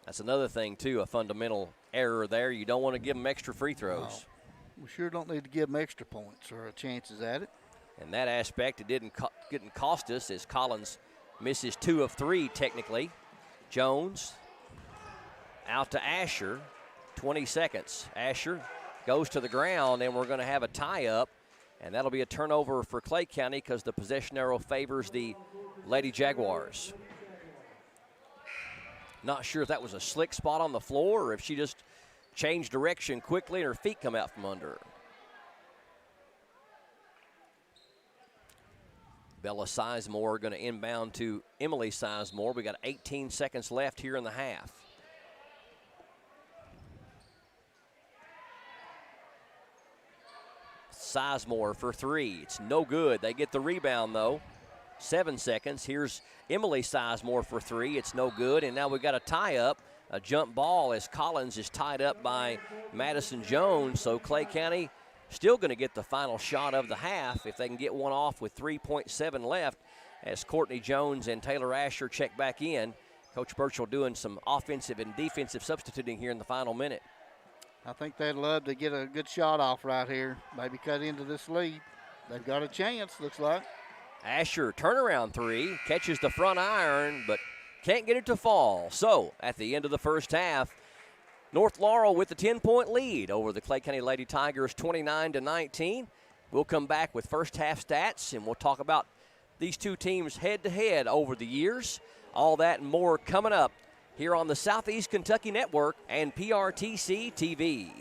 That's another thing, too, a fundamental error there. You don't want to give them extra free throws. No, we sure don't need to give them extra points or chances at it. In that aspect, it didn't cost us as Collins Misses 2 of 3 technically. Jones out to Asher. 20 seconds. Asher goes to the ground, and we're going to have a tie-up, and that'll be a turnover for Clay County because the possession arrow favors the Lady Jaguars. Not sure if that was a slick spot on the floor or if she just changed direction quickly and her feet come out from under her. Bella Sizemore going to inbound to Emily Sizemore. We got 18 seconds left here in the half. Sizemore for 3. It's no good. They get the rebound, though. 7 seconds. Here's Emily Sizemore for 3. It's no good. And now we've got a tie-up, a jump ball as Collins is tied up by Madison Jones. So Clay County still going to get the final shot of the half if they can get one off with 3.7 left as Courtney Jones and Taylor Asher check back in. Coach Burchell doing some offensive and defensive substituting here in the final minute. I think they'd love to get a good shot off right here. Maybe cut into this lead. They've got a chance, looks like. Asher, turnaround 3, catches the front iron, but can't get it to fall. So, at the end of the first half, North Laurel with the 10-point lead over the Clay County Lady Tigers, 29-19. We'll come back with first half stats, and we'll talk about these two teams head-to-head over the years. All that and more coming up here on the Southeast Kentucky Network and PRTC TV.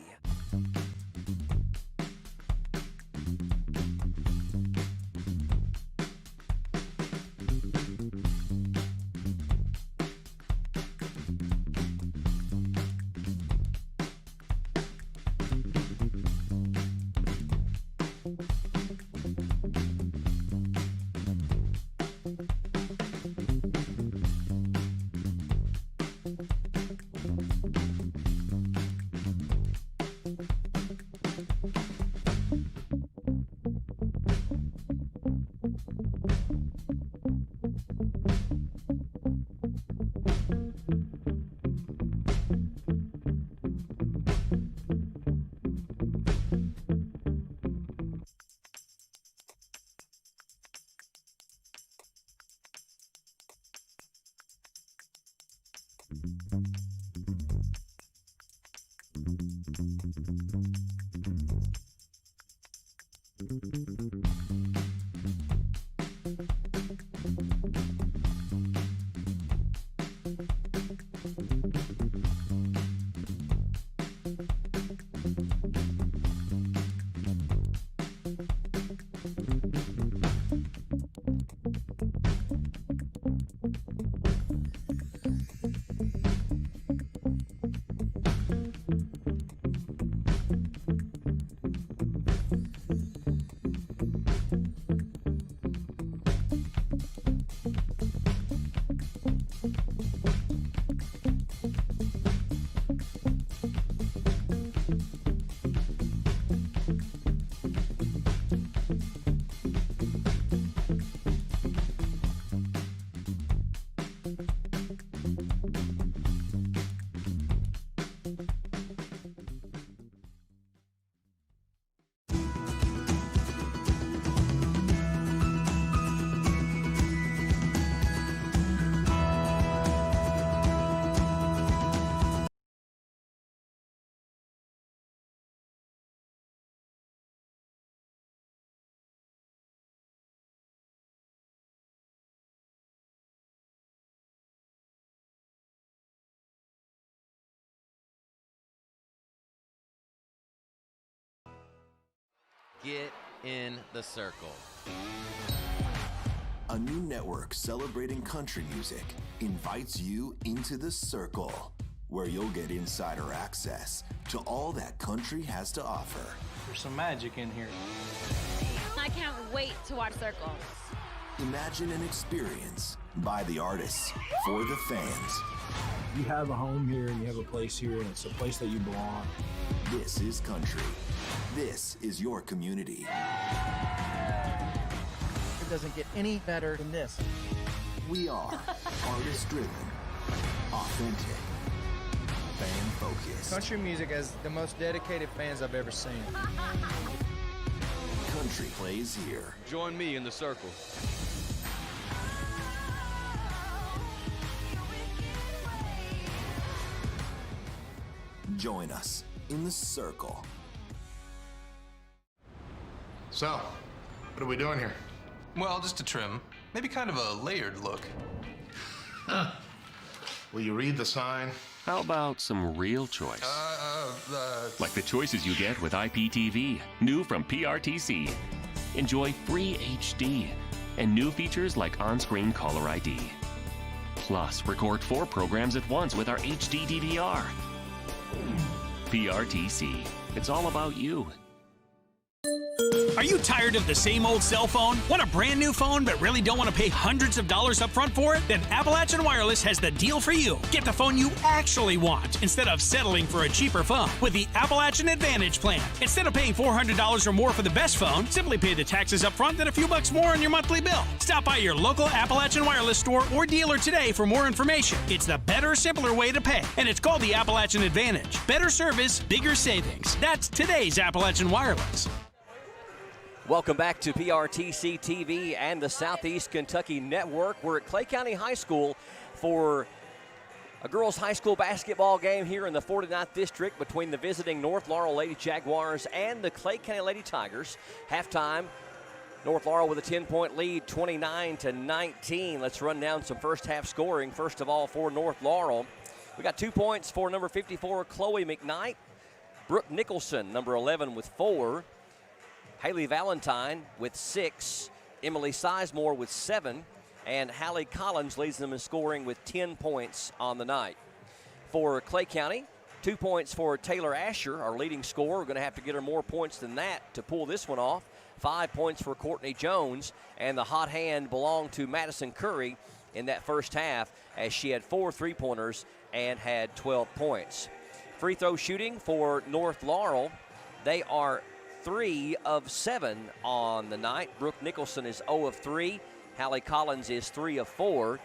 Get in the circle. A new network celebrating country music invites you into the circle, where you'll get insider access to all that country has to offer. There's some magic in here. I can't wait to watch Circle. Imagine an experience by the artists for the fans. You have a home here and you have a place here, and it's a place that you belong. This is country. This is your community. It doesn't get any better than this. We are artist-driven, authentic, fan-focused. Country music has the most dedicated fans I've ever seen. Country plays here. Join me in the circle. Join us in the circle. So, what are we doing here? Well, just a trim. Maybe kind of a layered look. Will you read the sign? How about some real choice? Like the choices you get with IPTV, new from PRTC. Enjoy free HD and new features like on-screen caller ID. Plus, record 4 programs at once with our HD DVR. PRTC. It's all about you. Are you tired of the same old cell phone? Want a brand new phone but really don't want to pay hundreds of dollars up front for it? Then Appalachian Wireless has the deal for you. Get the phone you actually want instead of settling for a cheaper phone with the Appalachian Advantage plan. Instead of paying $400 or more for the best phone, simply pay the taxes up front and a few bucks more on your monthly bill. Stop by your local Appalachian Wireless store or dealer today for more information. It's the better, simpler way to pay, and it's called the Appalachian Advantage. Better service, bigger savings. That's today's Appalachian Wireless. Welcome back to PRTC TV and the Southeast Kentucky Network. We're at Clay County High School for a girls' high school basketball game here in the 49th District between the visiting North Laurel Lady Jaguars and the Clay County Lady Tigers. Halftime, North Laurel with a 10-point lead, 29-19. Let's run down some first-half scoring. First of all, for North Laurel, we got 2 points for number 54, Chloe McKnight. Brooke Nicholson, number 11, with 4. Haley Valentine with 6, Emily Sizemore with 7, and Hallie Collins leads them in scoring with 10 points on the night. For Clay County, 2 points for Taylor Asher, our leading scorer. We're going to have to get her more points than that to pull this one off. 5 points for Courtney Jones, and the hot hand belonged to Madison Curry in that first half as she had 4 3-pointers and had 12 points. Free throw shooting for North Laurel, they are 3 of 7 on the night. Brooke Nicholson is 0 of 3. Hallie Collins is 3 of 4.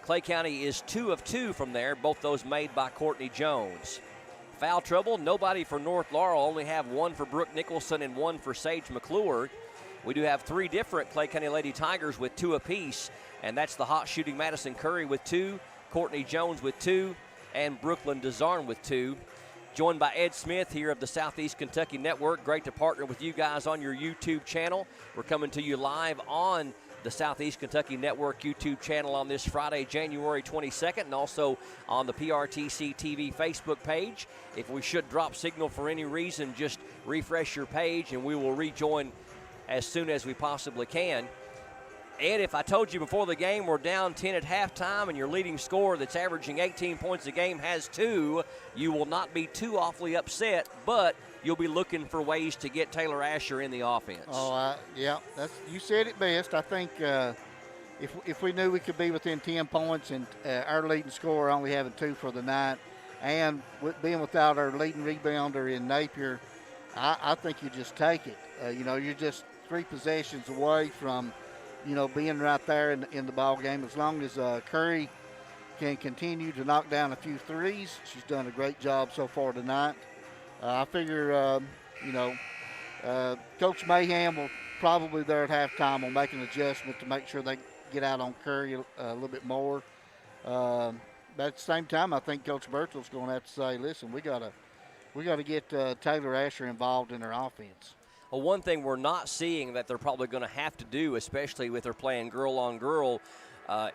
Clay County is 2 of 2 from there, both those made by Courtney Jones. Foul trouble, nobody for North Laurel, only have 1 for Brooke Nicholson and 1 for Sage McClure. We do have 3 different Clay County Lady Tigers with 2 apiece, and that's the hot shooting Madison Curry with 2, Courtney Jones with 2, and Brooklyn Desarn with 2. Joined by Ed Smith here of the Southeast Kentucky Network. Great to partner with you guys on your YouTube channel. We're coming to you live on the Southeast Kentucky Network YouTube channel on this Friday, January 22nd, and also on the PRTC TV Facebook page. If we should drop signal for any reason, just refresh your page and we will rejoin as soon as we possibly can. Ed, if I told you before the game we're down 10 at halftime and your leading scorer that's averaging 18 points a game has 2, you will not be too awfully upset, but you'll be looking for ways to get Taylor Asher in the offense. Oh, yeah, you said it best. I think if we knew we could be within 10 points and our leading scorer only having 2 for the night and being without our leading rebounder in Napier, I think you just take it. You're just 3 possessions away from being right there in the ball game. As long as Curry can continue to knock down a few threes, she's done a great job so far tonight. I figure, Coach Mayhem will probably there at halftime will make an adjustment to make sure they get out on Curry a little bit more. But at the same time, I think Coach Birchall's going to have to say, listen, we got to get Taylor Asher involved in her offense. Well, one thing we're not seeing that they're probably going to have to do, especially with her playing girl-on-girl,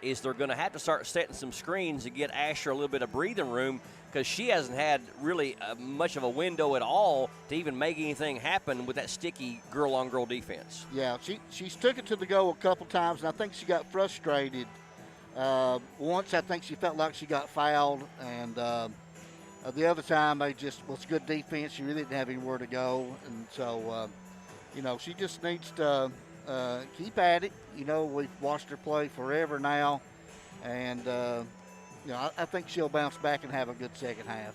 is they're going to have to start setting some screens to get Asher a little bit of breathing room because she hasn't had really much of a window at all to even make anything happen with that sticky girl-on-girl defense. Yeah, she's took it to the goal a couple times, and I think she got frustrated. Once I think she felt like she got fouled, and the other time they just was good defense. She really didn't have anywhere to go, and so she just needs to keep at it. We've watched her play forever now, and I think she'll bounce back and have a good second half.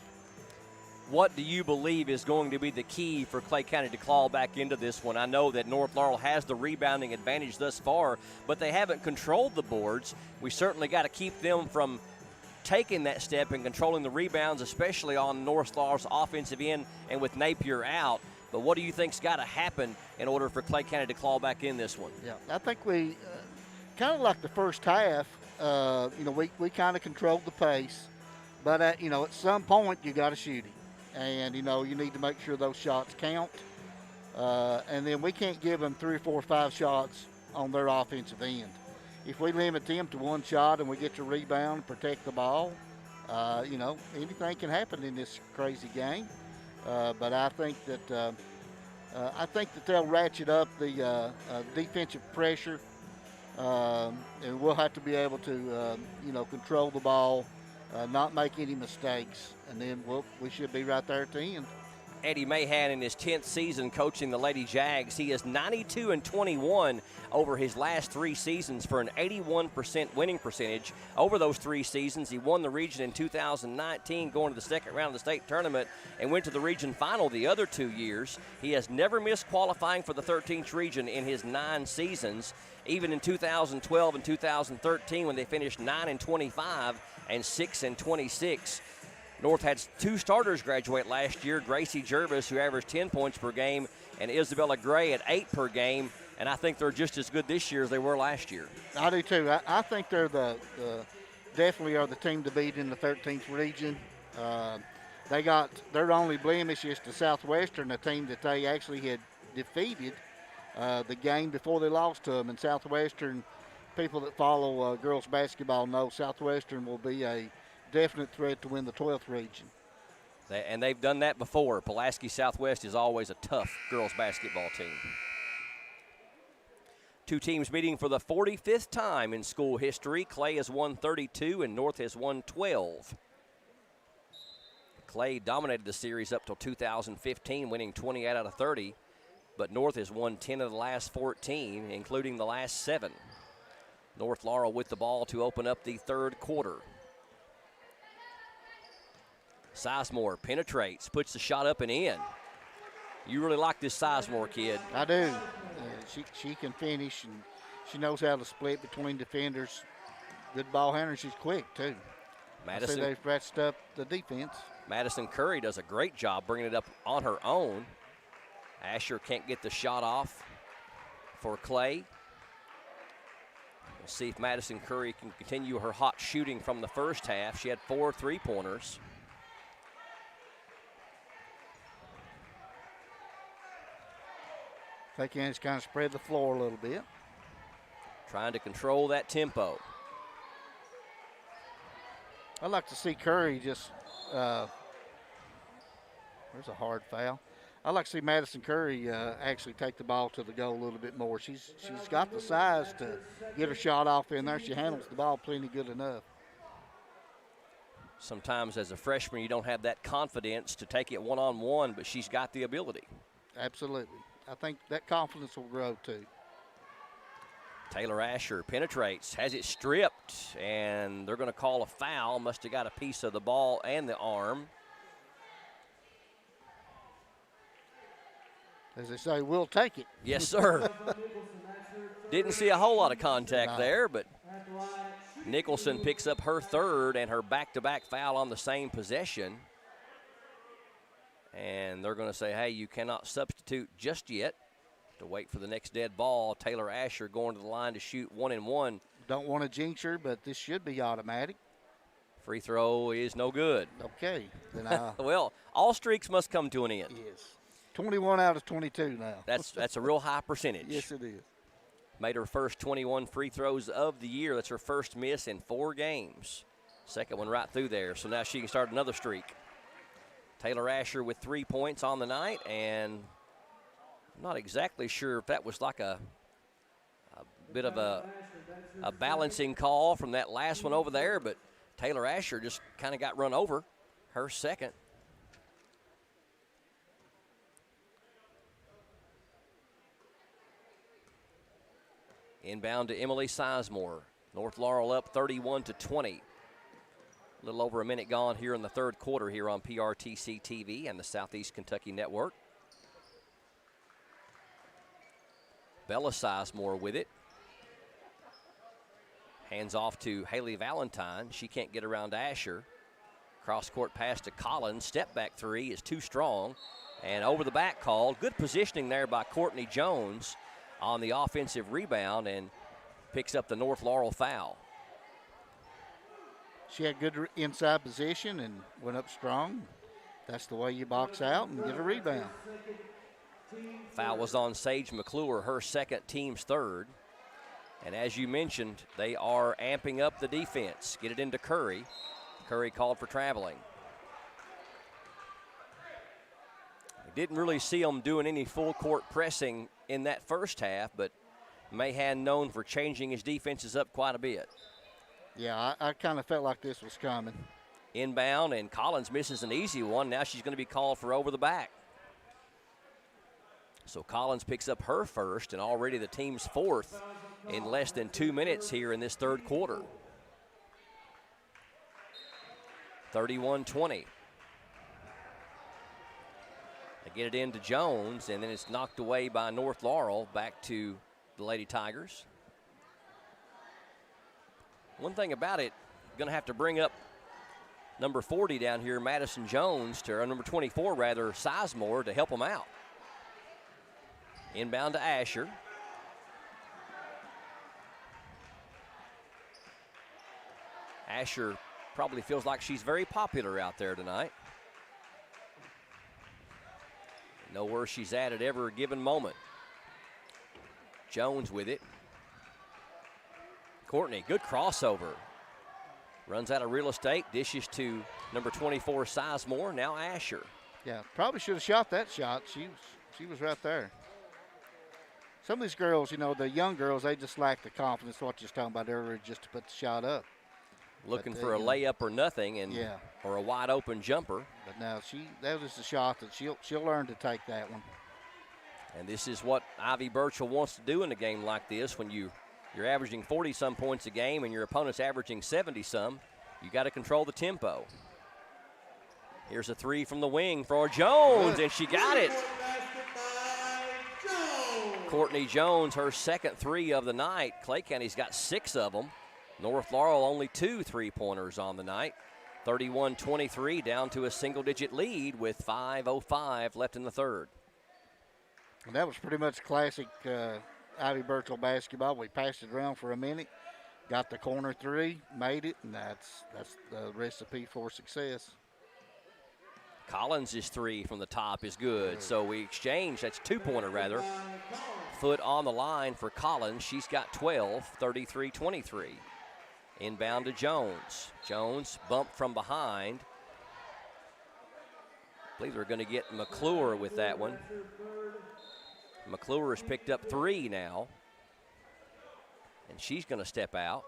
What do you believe is going to be the key for Clay County to claw back into this one? I know that North Laurel has the rebounding advantage thus far, but they haven't controlled the boards. We certainly got to keep them from taking that step and controlling the rebounds, especially on North Laurel's offensive end and with Napier out. But what do you think's got to happen in order for Clay County to claw back in this one? Yeah, I think we kind of like the first half. We kind of controlled the pace, But at some point you got to shoot him, and you need to make sure those shots count. And then we can't give them 3 or 4 or 5 shots on their offensive end. If we limit them to 1 shot and we get to rebound and protect the ball, anything can happen in this crazy game. But I think that they'll ratchet up the defensive pressure, and we'll have to be able to control the ball, not make any mistakes, and then we should be right there at the end. Eddie Mahan in his 10th season coaching the Lady Jags. He is 92-21 over his last 3 seasons for an 81% winning percentage. Over those 3 seasons, he won the region in 2019, going to the second round of the state tournament, and went to the region final the other 2 years. He has never missed qualifying for the 13th region in his 9 seasons. Even in 2012 and 2013, when they finished 9-25 and 6-26. North had 2 starters graduate last year, Gracie Jervis, who averaged 10 points per game, and Isabella Gray at 8 per game, and I think they're just as good this year as they were last year. I do too. I think they're definitely are the team to beat in the 13th region. They got their only blemish is to Southwestern, a team that they actually had defeated the game before they lost to them. And Southwestern, people that follow girls basketball know Southwestern will be a definite threat to win the 12th region. And they've done that before. Pulaski Southwest is always a tough girls basketball team. 2 teams meeting for the 45th time in school history. Clay has won 32 and North has won 12. Clay dominated the series up till 2015, winning 28 out of 30. But North has won 10 of the last 14, including the last 7. North Laurel with the ball to open up the 3rd quarter. Sizemore penetrates, puts the shot up and in. You really like this Sizemore kid. I do. She can finish, and she knows how to split between defenders. Good ball handler. She's quick, too. Madison, they've ratcheted up the defense. Madison Curry does a great job bringing it up on her own. Asher can't get the shot off for Clay. We'll see if Madison Curry can continue her hot shooting from the first half. She had 4 3-pointers. They can just kind of spread the floor a little bit. Trying to control that tempo. I'd like to see Curry just, there's a hard foul. I'd like to see Madison Curry actually take the ball to the goal a little bit more. She's got the size to get her shot off in there. She handles the ball plenty good enough. Sometimes as a freshman you don't have that confidence to take it one-on-one, but she's got the ability. Absolutely. I think that confidence will grow too. Taylor Asher penetrates, has it stripped, and they're going to call a foul. Must have got a piece of the ball and the arm. As they say, we'll take it. Yes, sir. Didn't see a whole lot of contact there, but Nicholson picks up her 3rd and her back-to-back foul on the same possession. And they're going to say, hey, you cannot substitute just yet. To wait for the next dead ball. Taylor Asher going to the line to shoot 1-1. Don't want to jinx her, but this should be automatic. Free throw is no good. Okay. Then well, all streaks must come to an end. Yes. 21 out of 22 now. That's a real high percentage. Yes, it is. Made her first 21 free throws of the year. That's her first miss in 4 games. Second one right through there. So now she can start another streak. Taylor Asher with 3 points on the night, and I'm not exactly sure if that was like a bit of a balancing call from that last one over there, but Taylor Asher just kind of got run over, her second. Inbound to Emily Sizemore. North Laurel up 31-20. A little over a minute gone here in the 3rd quarter here on PRTC TV and the Southeast Kentucky Network. Bella Sizemore with it. Hands off to Haley Valentine. She can't get around Asher. Cross-court pass to Collins. Step-back 3 is too strong. And over the back called. Good positioning there by Courtney Jones on the offensive rebound and picks up the North Laurel foul. she had good inside position and went up strong. That's the way you box out and get a rebound. Foul was on Sage McClure, her second, team's third. And as you mentioned, they are amping up the defense. Get it into Curry. Curry called for traveling. Didn't really see them doing any full court pressing in that first half, but Mahan known for changing his defenses up quite a bit. Yeah, I kind of felt like this was coming. Inbound, and Collins misses an easy one. Now she's going to be called for over the back. So Collins picks up her first and already the team's fourth in less than 2 minutes here in this third quarter. 31-20. They get it into Jones, and then it's knocked away by North Laurel back to the Lady Tigers. One thing about it, going to have to bring up number 40 down here, Madison Jones, or number 24 rather, Sizemore, to help them out. Inbound to Asher. Asher probably feels like she's very popular out there tonight. Know where she's at every given moment. Jones with it. Courtney, good crossover. Runs out of real estate, dishes to number 24, Sizemore, now Asher. Yeah, probably should have shot that shot. She was right there. Some of these girls, you know, the young girls, they just lack the confidence, what you was talking about earlier, just to put the shot up. Looking for a layup or nothing, and or a wide open jumper. But now that was the shot that she'll learn to take that one. And this is what Ivy Birchall wants to do in a game like this. When you're averaging 40-some points a game and your opponent's averaging 70-some, you got to control the tempo. Here's a three from the wing for Jones, and she got it. Courtney Jones, her second three of the night. Clay County's got 6 of them. North Laurel only 2 3-pointers on the night. 31-23, down to a single-digit lead with 5:05 left in the third. And that was pretty much classic Ivy Birchall basketball. We passed it around for a minute, got the corner three, made it, and that's the recipe for success. Collins' three from the top is good. So we exchange, that's 2-pointer rather. Foot on the line for Collins. She's got 12, 33-23. Inbound to Jones. Jones bumped from behind. I believe they're going to get McClure with that one. McClure has picked up 3 now. And she's going to step out.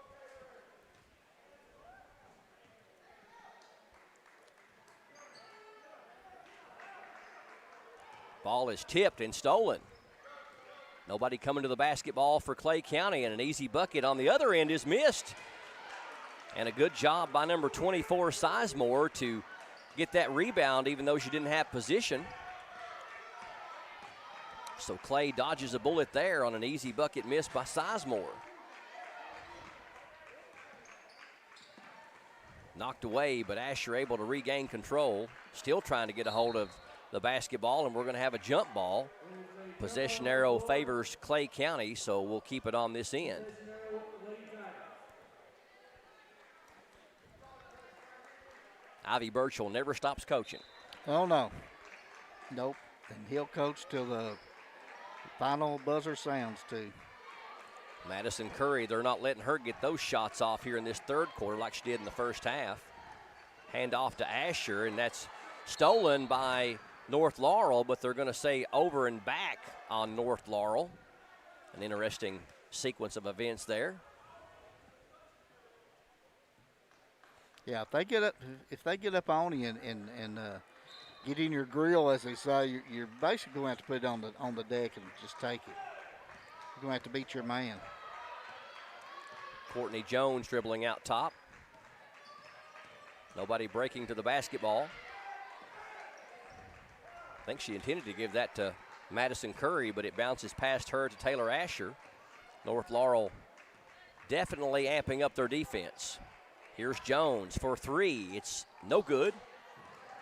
Ball is tipped and stolen. Nobody coming to the basketball for Clay County, and an easy bucket on the other end is missed. And a good job by number 24, Sizemore, to get that rebound even though she didn't have position. So Clay dodges a bullet there on an easy bucket missed by Sizemore. Knocked away, but Asher able to regain control. Still trying to get a hold of the basketball, and we're going to have a jump ball. Possession arrow favors Clay County, so we'll keep it on this end. Ivy Birchall never stops coaching. Oh, no. Nope. And he'll coach till the final buzzer sounds, too. Madison Curry, they're not letting her get those shots off here in this third quarter like she did in the first half. Hand off to Asher, and that's stolen by North Laurel, but they're going to say over and back on North Laurel. An interesting sequence of events there. Yeah, if they get up on you and get in your grill, as they say, you're basically going to have to put it on the deck and just take it. You're going to have to beat your man. Courtney Jones dribbling out top. Nobody breaking to the basketball. I think she intended to give that to Madison Curry, but it bounces past her to Taylor Asher. North Laurel definitely amping up their defense. Here's Jones for 3. It's no good.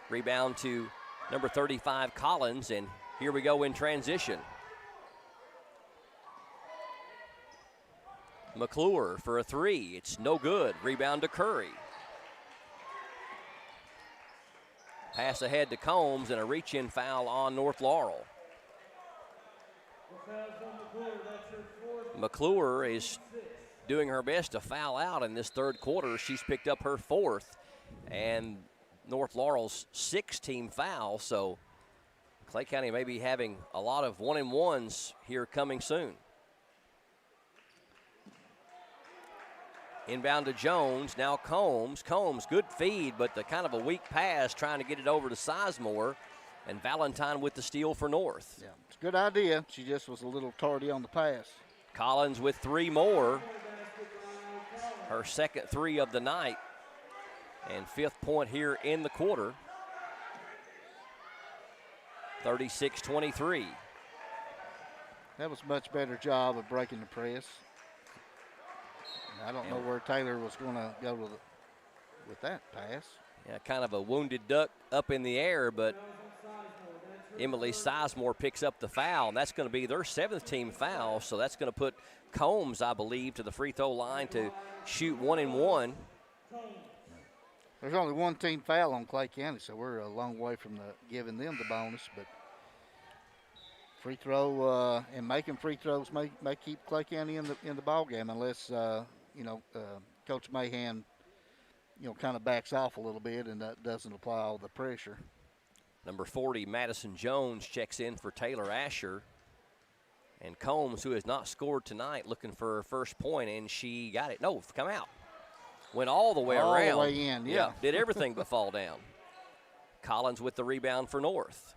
Rebound to number 35, Collins, and here we go in transition. McClure for a 3. It's no good. Rebound to Curry. Pass ahead to Combs and a reach-in foul on North Laurel. McClure is doing her best to foul out in this third quarter. She's picked up her 4th and North Laurel's 6th team foul. So Clay County may be having a lot of 1-and-1s here coming soon. Inbound to Jones, now Combs. Combs, good feed, but the kind of a weak pass trying to get it over to Sizemore. And Valentine with the steal for North. Yeah, it's a good idea. She just was a little tardy on the pass. Collins with 3 more. Her 2nd 3 of the night. And 5th point here in the quarter. 36-23. That was a much better job of breaking the press. I don't know where Taylor was going to go with that pass. Yeah, kind of a wounded duck up in the air, but Emily Sizemore picks up the foul, and that's going to be their 7th team foul, so that's going to put Combs, I believe, to the free throw line to shoot 1-and-1. There's only 1 team foul on Clay County, so we're a long way from giving them the bonus, but free throw and making free throws may keep Clay County in the ball game unless Coach Mahan kind of backs off a little bit and doesn't apply all the pressure. Number 40, Madison Jones, checks in for Taylor Asher. And Combs, who has not scored tonight, looking for her first point, and she got it. No, come out. Went all the way around. All the way in, yeah. Did everything but fall down. Collins with the rebound for North.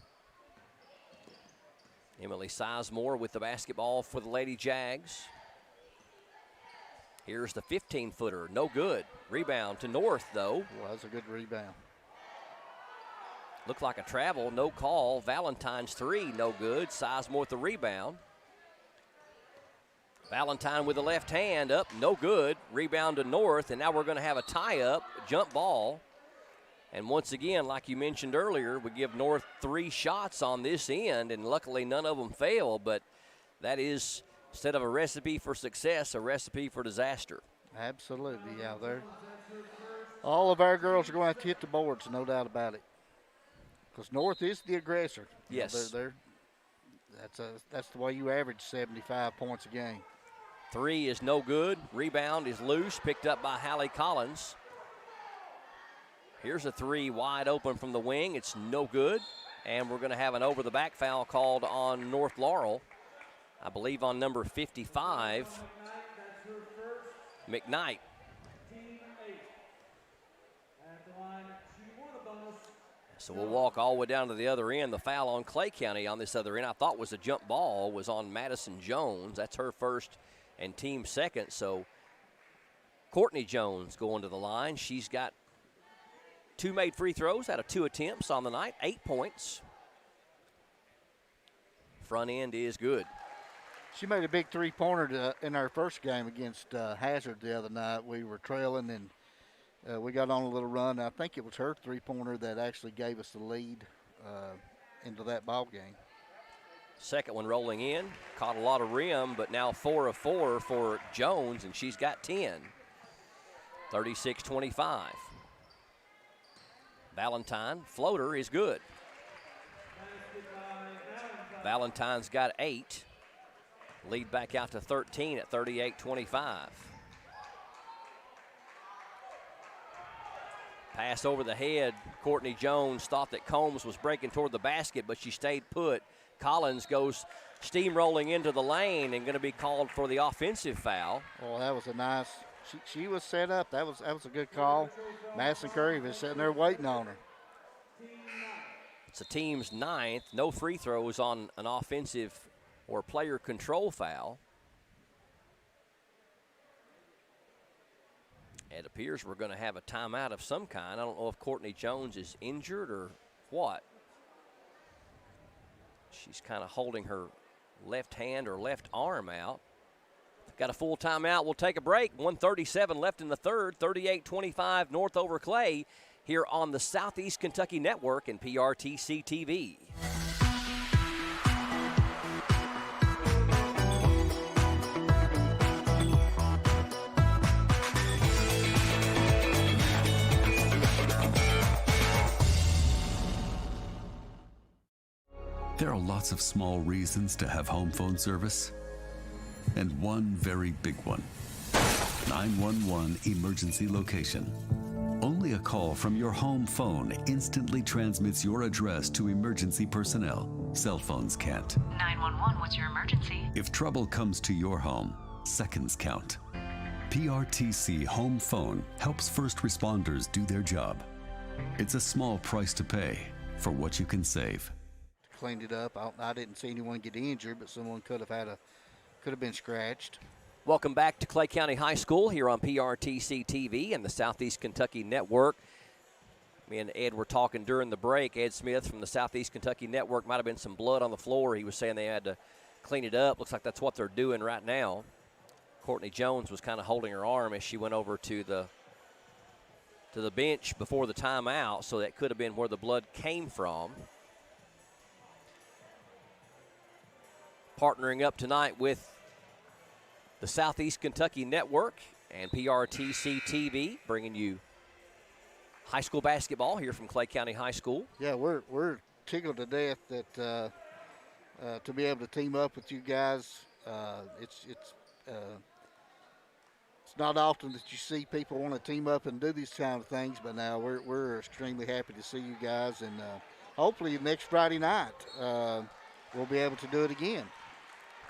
Emily Sizemore with the basketball for the Lady Jags. Here's the 15-footer, no good. Rebound to North, though. Well, that's a good rebound. Looked like a travel, no call. Valentine's 3, no good. Sizemore with the rebound. Valentine with the left hand up, no good. Rebound to North, and now we're going to have a tie-up, jump ball. And once again, like you mentioned earlier, we give North 3 shots on this end, and luckily none of them fail, but that is, instead of a recipe for success, a recipe for disaster. Absolutely, yeah. All of our girls are going to have to hit the boards, no doubt about it. Because North is the aggressor. Yes. That's the way you average 75 points a game. 3 is no good. Rebound is loose, picked up by Hallie Collins. Here's a 3 wide open from the wing. It's no good. And we're going to have an over-the-back foul called on North Laurel. I believe on number 55, McKnight. So we'll walk all the way down to the other end. The foul on Clay County on this other end, I thought was a jump ball, was on Madison Jones. That's her first and team second. So Courtney Jones going to the line. She's got 2 made free throws out of 2 attempts on the night, 8 points. Front end is good. She made a big 3-pointer in our first game against Hazard the other night. We were trailing and we got on a little run. I think it was her 3-pointer that actually gave us the lead into that ball game. Second one rolling in. Caught a lot of rim, but now 4 of 4 for Jones, and she's got 10. 36-25. Valentine, floater is good. Valentine's got 8. Lead back out to 13 at 38-25. Pass over the head. Courtney Jones thought that Combs was breaking toward the basket, but she stayed put. Collins goes steamrolling into the lane and going to be called for the offensive foul. Well, that was a nice, she was set up. That was a good call. Madison Curry was sitting there waiting on her. It's the team's 9th. No free throws on an offensive or player control foul. It appears we're going to have a timeout of some kind. I don't know if Courtney Jones is injured or what. She's kind of holding her left hand or left arm out. Got a full timeout. We'll take a break. 1:37 left in the third. 38-25 North over Clay here on the Southeast Kentucky Network and PRTC TV. There are lots of small reasons to have home phone service, and one very big one. 911 emergency location. Only a call from your home phone instantly transmits your address to emergency personnel. Cell phones can't. 911, what's your emergency? If trouble comes to your home, seconds count. PRTC Home Phone helps first responders do their job. It's a small price to pay for what you can save. Cleaned it up. I didn't see anyone get injured, but someone could have been scratched. Welcome back to Clay County High School here on PRTC TV and the Southeast Kentucky Network. Me and Ed were talking during the break. Ed Smith from the Southeast Kentucky Network, might have been some blood on the floor. He was saying they had to clean it up. Looks like that's what they're doing right now. Courtney Jones was kind of holding her arm as she went over to the bench before the timeout, so that could have been where the blood came from. Partnering up tonight with the Southeast Kentucky Network and PRTC TV, bringing you high school basketball here from Clay County High School. Yeah, we're tickled to death that to be able to team up with you guys. It's not often that you see people want to team up and do these kind of things, but now we're extremely happy to see you guys, and hopefully next Friday night we'll be able to do it again.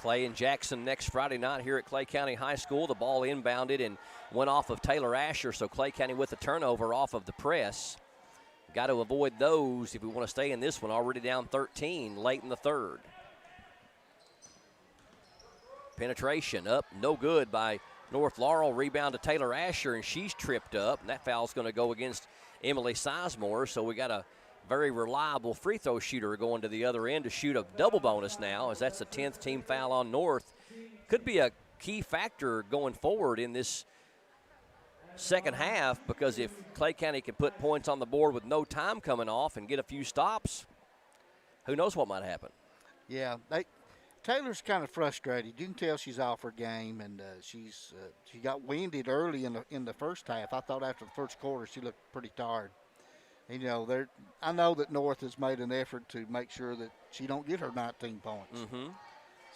Clay and Jackson next Friday night here at Clay County High School. The ball inbounded and went off of Taylor Asher, so Clay County with a turnover off of the press. Got to avoid those if we want to stay in this one. Already down 13 late in the third. Penetration up, no good by North Laurel. Rebound to Taylor Asher, and she's tripped up, and that foul's going to go against Emily Sizemore, so we got a very reliable free throw shooter going to the other end to shoot a double bonus now, as that's the 10th team foul on North. Could be a key factor going forward in this second half, because if Clay County can put points on the board with no time coming off and get a few stops, who knows what might happen. Yeah, Taylor's kind of frustrated. You can tell she's off her game, and she got winded early in the first half. I thought after the first quarter she looked pretty tired. And, I know that North has made an effort to make sure that she don't get her 19 points. Mm-hmm.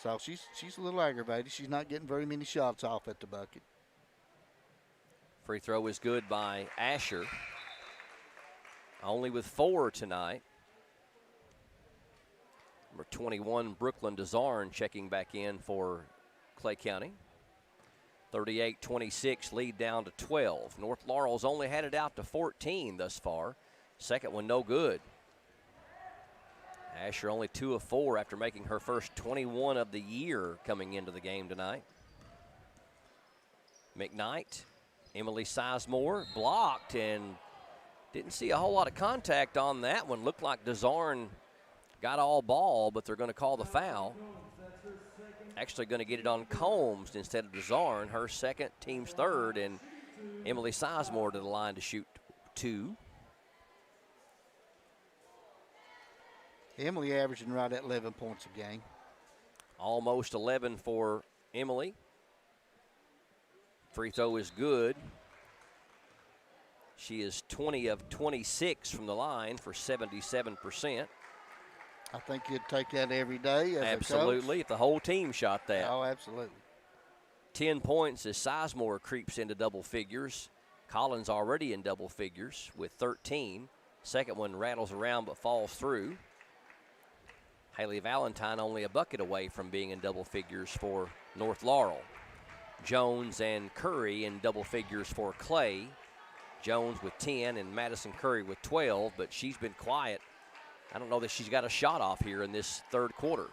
So she's a little aggravated. She's not getting very many shots off at the bucket. Free throw is good by Asher. Only with 4 tonight. Number 21, Brooklyn DeZarn, checking back in for Clay County. 38-26, lead down to 12. North Laurel's only had it out to 14 thus far. Second one, no good. Asher only 2 of 4 after making her first 21 of the year coming into the game tonight. McKnight, Emily Sizemore blocked, and didn't see a whole lot of contact on that one. Looked like DeZarn got all ball, but they're going to call the foul. Actually going to get it on Combs instead of DeZarn, her second, team's third, and Emily Sizemore to the line to shoot 2. Emily averaging right at 11 points a game. Almost 11 for Emily. Free throw is good. She is 20 of 26 from the line for 77%. I think you'd take that every day as absolutely, a coach. If the whole team shot that. Oh, absolutely. 10 points as Sizemore creeps into double figures. Collins already in double figures with 13. Second one rattles around but falls through. Haley Valentine only a bucket away from being in double figures for North Laurel. Jones and Curry in double figures for Clay. Jones with 10 and Madison Curry with 12, but she's been quiet. I don't know that she's got a shot off here in this third quarter.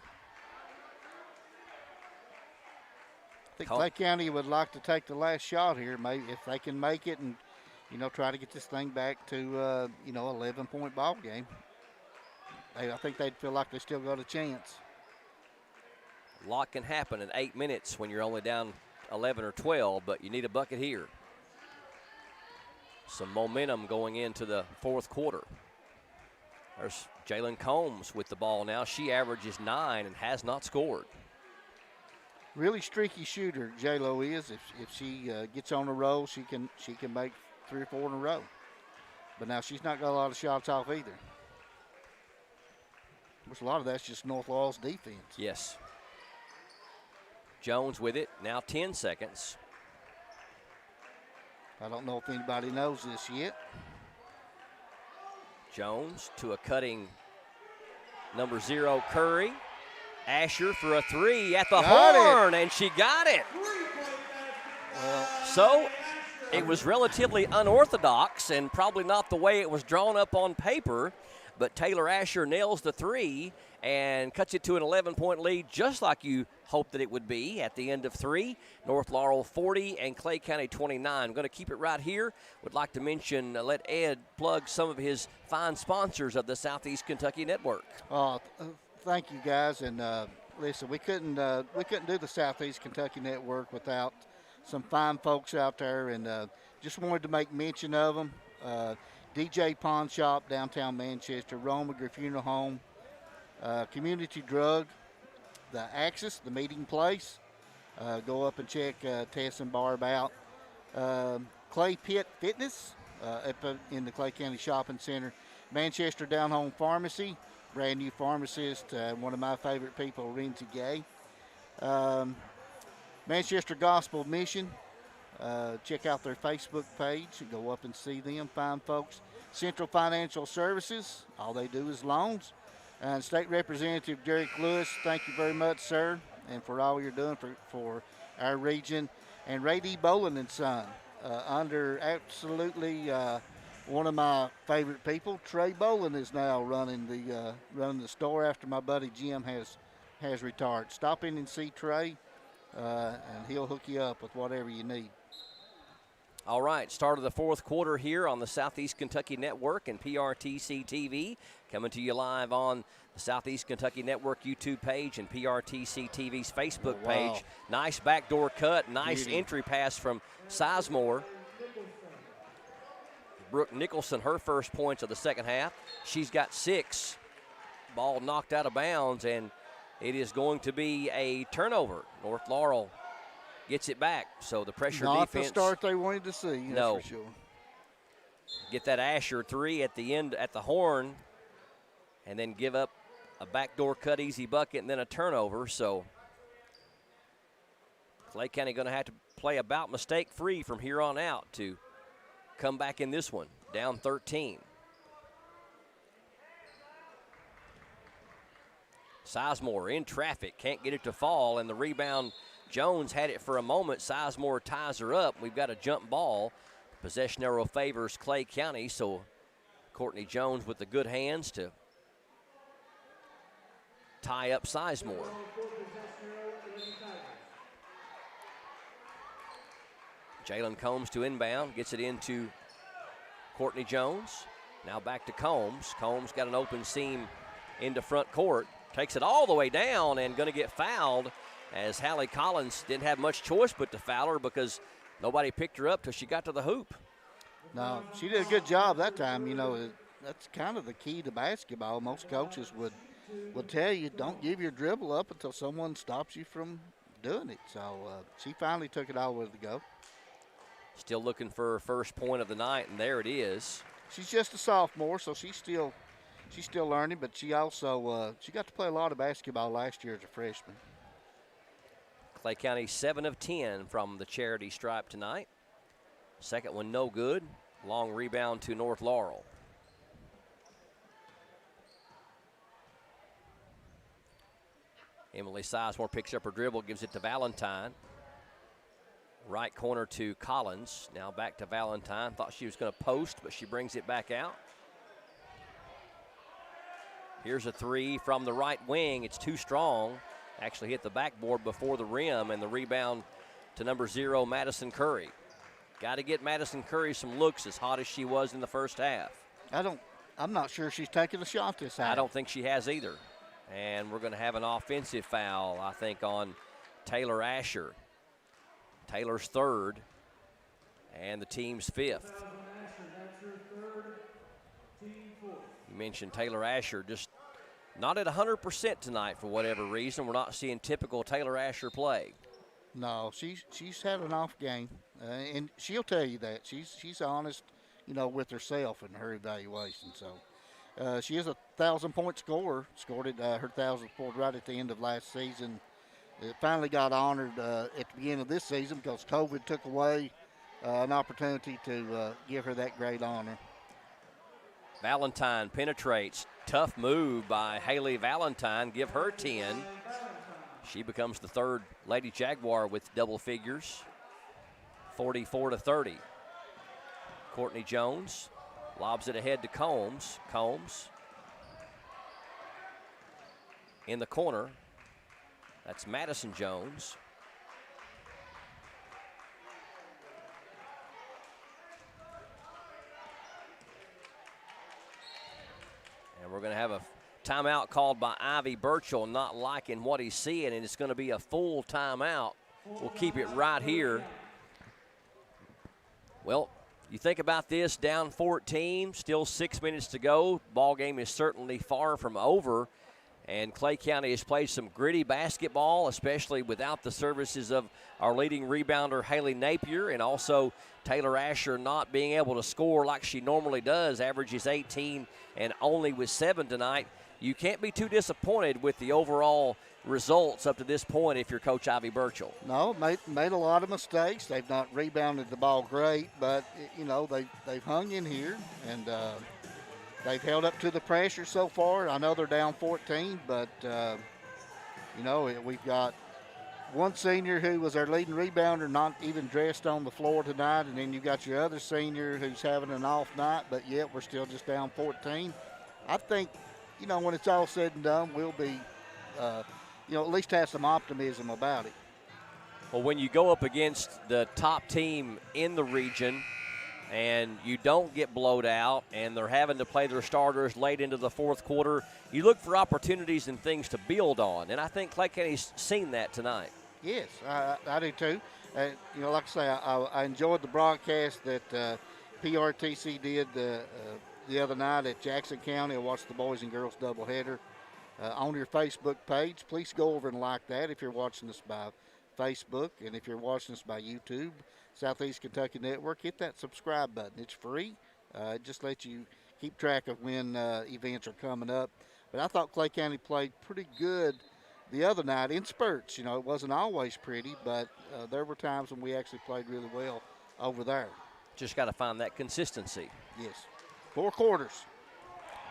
I think Clay County would like to take the last shot here, maybe if they can make it and, try to get this thing back to, 11-point ball game. I think they'd feel like they still got a chance. A lot can happen in 8 minutes when you're only down 11 or 12, but you need a bucket here. Some momentum going into the fourth quarter. There's Jalen Combs with the ball now. She averages 9 and has not scored. Really streaky shooter, J-Lo is. If she gets on a roll, she can make 3 or 4 in a row. But now she's not got a lot of shots off either. Which a lot of that's just North Laurel's defense. Yes. Jones with it, now 10 seconds. I don't know if anybody knows this yet. Jones to a cutting number 0, Curry. Asher for a 3 at the horn, and she got it. So it was relatively unorthodox and probably not the way it was drawn up on paper, but Taylor Asher nails the 3 and cuts it to an 11-point lead, just like you hoped that it would be at the end of 3. North Laurel 40 and Clay County 29. I'm going to keep it right here. Would like to mention, let Ed plug some of his fine sponsors of the Southeast Kentucky Network. Thank you, guys. And listen, we couldn't do the Southeast Kentucky Network without some fine folks out there, and just wanted to make mention of them. DJ Pawn Shop, downtown Manchester, Roma Funeral Home, Community Drug, the Axis, the meeting place. Go up and check Tess and Barb out. Clay Pit Fitness in the Clay County Shopping Center. Manchester Down Home Pharmacy, brand new pharmacist, one of my favorite people, Renzi Gay. Manchester Gospel Mission. Check out their Facebook page and go up and see them, fine folks. Central Financial Services, all they do is loans. And State Representative Derek Lewis, thank you very much, sir, and for all you're doing for our region. And Ray D. Bolin and Son, under absolutely one of my favorite people, Trey Bolin, is now running the store after my buddy Jim has retired. Stop in and see Trey, and he'll hook you up with whatever you need. All right, start of the fourth quarter here on the Southeast Kentucky Network and PRTC TV. Coming to you live on the Southeast Kentucky Network YouTube page and PRTC TV's Facebook page. Nice backdoor cut, nice entry pass from Sizemore. Brooke Nicholson, her first points of the second half. She's got 6. Ball knocked out of bounds, and it is going to be a turnover. North Laurel gets it back, so the pressure defense. Not the start they wanted to see, no. That's for sure. Get that Asher 3 at the end at the horn, and then give up a backdoor cut easy bucket and then a turnover. So Clay County going to have to play about mistake-free from here on out to come back in this one, down 13. Sizemore in traffic, can't get it to fall, and the rebound, Jones had it for a moment. Sizemore ties her up. We've got a jump ball. Possession arrow favors Clay County, so Courtney Jones with the good hands to tie up Sizemore. Jalen Combs to inbound, gets it into Courtney Jones. Now back to Combs. Combs got an open seam into front court. Takes it all the way down and going to get fouled, as Hallie Collins didn't have much choice but to foul her because nobody picked her up till she got to the hoop. No, she did a good job that time. You know, that's kind of the key to basketball. Most coaches would tell you, don't give your dribble up until someone stops you from doing it. So she finally took it all the way to go. Still looking for her first point of the night, and there it is. She's just a sophomore, so she's still learning, but she also she got to play a lot of basketball last year as a freshman. Clay County 7 of 10 from the charity stripe tonight. Second one no good. Long rebound to North Laurel. Emily Sizemore picks up her dribble, gives it to Valentine. Right corner to Collins. Now back to Valentine. Thought she was going to post, but she brings it back out. Here's a 3 from the right wing. It's too strong. Actually hit the backboard before the rim, and the rebound to number 0, Madison Curry. Got to get Madison Curry some looks, as hot as she was in the first half. I'm not sure she's taking a shot this half. I don't think she has either. And we're going to have an offensive foul, I think, on Taylor Asher. Taylor's third, and the team's 5th. You mentioned Taylor Asher, just not at 100% tonight for whatever reason. We're not seeing typical Taylor Asher play. No, she's had an off game, and she'll tell you that. She's honest, with herself in her evaluation. So She is a 1,000-point scorer. Scored it her 1,000th point right at the end of last season. It finally got honored at the beginning of this season because COVID took away an opportunity to give her that great honor. Valentine penetrates. Tough move by Haley Valentine. Give her 10. She becomes the third Lady Jaguar with double figures. 44-30. Courtney Jones lobs it ahead to Combs. Combs in the corner. That's Madison Jones. And we're going to have a timeout called by Ivy Burchell, not liking what he's seeing, and it's going to be a full timeout. We'll keep it right here. Well, you think about this, down 14, still 6 minutes to go. Ball game is certainly far from over, and Clay County has played some gritty basketball, especially without the services of our leading rebounder, Haley Napier, and also Taylor Asher not being able to score like she normally does, averages 18 and only with 7 tonight. You can't be too disappointed with the overall results up to this point if you're Coach Ivy Burchell. No, made a lot of mistakes. They've not rebounded the ball great, but, you know, they've hung in here, and they've held up to the pressure so far. I know they're down 14, but, you know, we've got one senior who was our leading rebounder not even dressed on the floor tonight, and then you've got your other senior who's having an off night, but yet we're still just down 14. I think, you know, when it's all said and done, we'll be, you know, at least have some optimism about it. Well, when you go up against the top team in the region and you don't get blowed out and they're having to play their starters late into the fourth quarter, you look for opportunities and things to build on. And I think Clay County's seen that tonight. Yes, I do too. You know, like I say, I enjoyed the broadcast that PRTC did the other night at Jackson County. I watched the boys and girls doubleheader. On your Facebook page, please go over and like that if you're watching us by Facebook, and if you're watching us by YouTube, Southeast Kentucky Network, hit that subscribe button. It's free. It just lets you keep track of when events are coming up. But I thought Clay County played pretty good the other night in spurts. You know, it wasn't always pretty, but there were times when we actually played really well over there. Just got to find that consistency. Yes. 4 quarters.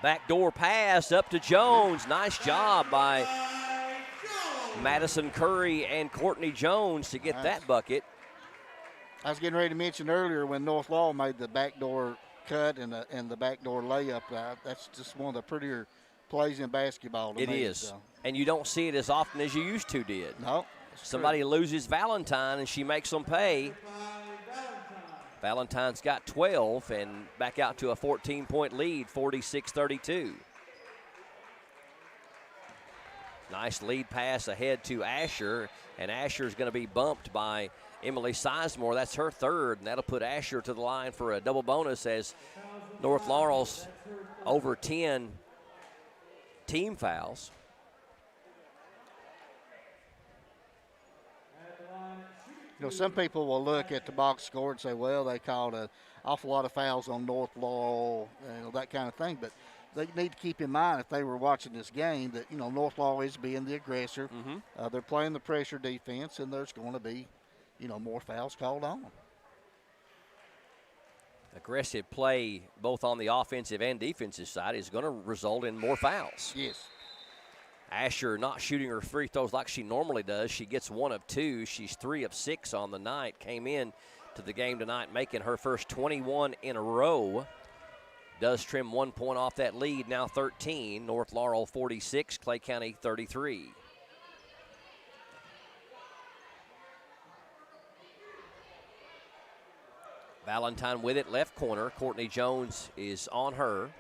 Backdoor pass up to Jones. Nice job by Madison Curry and Courtney Jones to get that bucket. I was getting ready to mention earlier when North Laurel made the backdoor cut and the backdoor layup. That's just one of the prettier plays in basketball to me. It is. So. And you don't see it as often as you used to did. No. Somebody loses Valentine and she makes them pay. Valentine's got 12 and back out to a 14-point lead, 46-32. Nice lead pass ahead to Asher, and Asher's going to be bumped by Emily Sizemore. That's her third, and that'll put Asher to the line for a double bonus as North Laurel's over 10 team fouls. You know, some people will look at the box score and say, well, they called an awful lot of fouls on North Laurel, you know, that kind of thing. But they need to keep in mind, if they were watching this game, that, you know, North Laurel is being the aggressor. Mm-hmm. They're playing the pressure defense, and there's going to be, you know, more fouls called on them. Aggressive play both on the offensive and defensive side is going to result in more fouls. Yes. Asher not shooting her free throws like she normally does. She gets 1 of 2. She's 3 of 6 on the night. Came in to the game tonight making her first 21 in a row. Does trim 1 point off that lead, now 13. North Laurel 46, Clay County 33. Valentine with it, left corner. Courtney Jones is on her.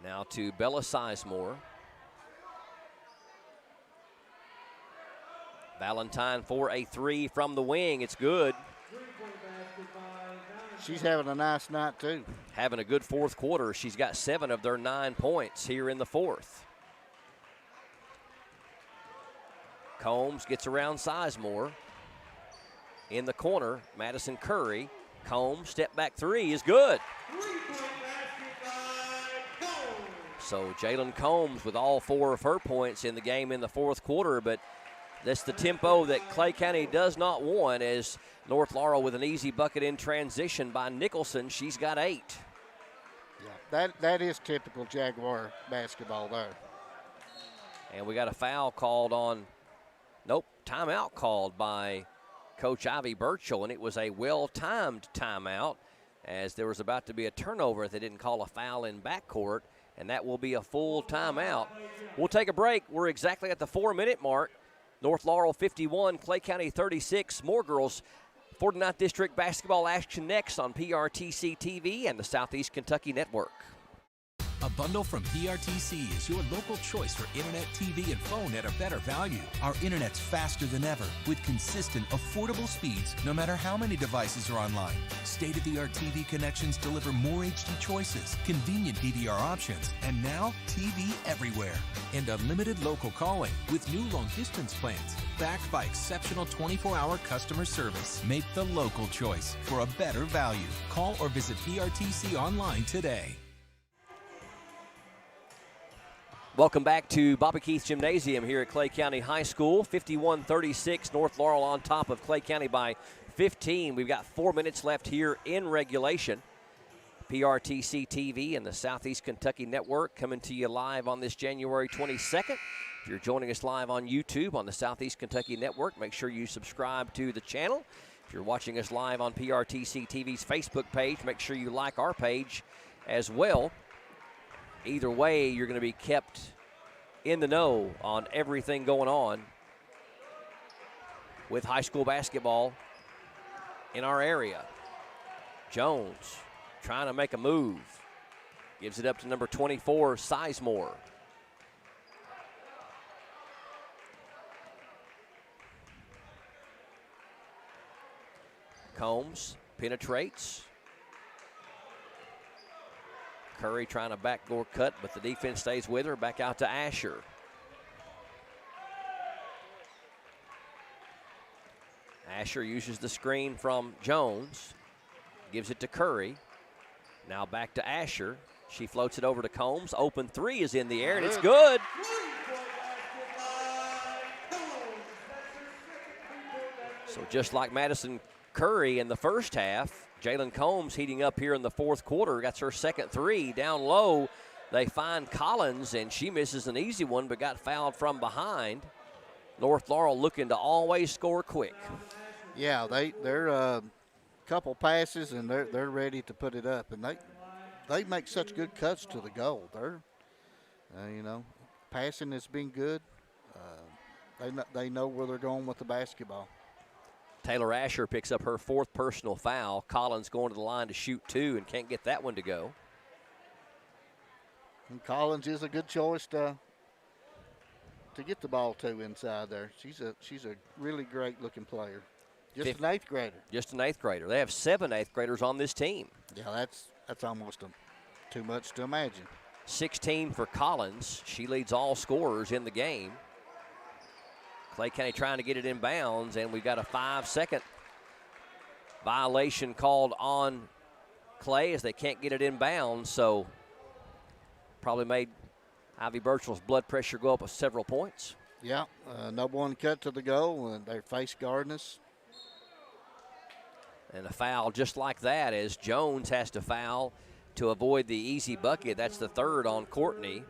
Now to Bella Sizemore. Valentine for a 3 from the wing. It's good. She's having a nice night, too. Having a good fourth quarter. She's got 7 of their 9 points here in the fourth. Combs gets around Sizemore. In the corner, Madison Curry. Combs, step back 3 is good. So Jalen Combs with all 4 of her points in the game in the fourth quarter, but that's the tempo that Clay County does not want, as North Laurel with an easy bucket in transition by Nicholson. She's got 8. Yeah, that is typical Jaguar basketball there. And we got a foul called on, timeout called by Coach Ivy Burchell, and it was a well-timed timeout, as there was about to be a turnover if they didn't call a foul in backcourt, and that will be a full timeout. We'll take a break. We're exactly at the 4-minute mark. North Laurel 51, Clay County 36. More girls 49th District basketball action next on PRTC TV and the Southeast Kentucky Network. A bundle from PRTC is your local choice for internet, TV, and phone at a better value. Our internet's faster than ever with consistent, affordable speeds no matter how many devices are online. State-of-the-art TV connections deliver more HD choices, convenient DVR options, and now TV everywhere. And unlimited local calling with new long-distance plans backed by exceptional 24-hour customer service. Make the local choice for a better value. Call or visit PRTC online today. Welcome back to Bobby Keith Gymnasium here at Clay County High School. 51-36, North Laurel on top of Clay County by 15. We've got 4 minutes left here in regulation. PRTC TV and the Southeast Kentucky Network coming to you live on this January 22nd. If you're joining us live on YouTube on the Southeast Kentucky Network, make sure you subscribe to the channel. If you're watching us live on PRTC TV's Facebook page, make sure you like our page as well. Either way, you're going to be kept in the know on everything going on with high school basketball in our area. Jones trying to make a move. Gives it up to number 24, Sizemore. Combs penetrates. Curry trying to backdoor cut, but the defense stays with her. Back out to Asher. Asher uses the screen from Jones. Gives it to Curry. Now back to Asher. She floats it over to Combs. Open 3 is in the air, and it's good. So just like Madison Curry in the first half, Jalen Combs heating up here in the fourth quarter. Got her second 3. Down low, they find Collins, and she misses an easy one, but got fouled from behind. North Laurel looking to always score quick. Yeah, they're a couple passes, and they're ready to put it up. And they make such good cuts to the goal. They're, passing has been good. They know where they're going with the basketball. Taylor Asher picks up her 4th personal foul. Collins going to the line to shoot 2 and can't get that one to go. And Collins is a good choice to get the ball to inside there. She's a really great looking player. Just an 8th grader. Just an 8th grader. They have 7 8th graders on this team. Yeah, that's almost too much to imagine. 16 for Collins. She leads all scorers in the game. Clay County trying to get it in bounds, and we've got a 5-second violation called on Clay as they can't get it in bounds. So probably made Ivy Burchell's blood pressure go up several points. Yeah, no one cut to the goal, and they're face guarding us. And a foul just like that as Jones has to foul to avoid the easy bucket. That's the 3rd on Courtney.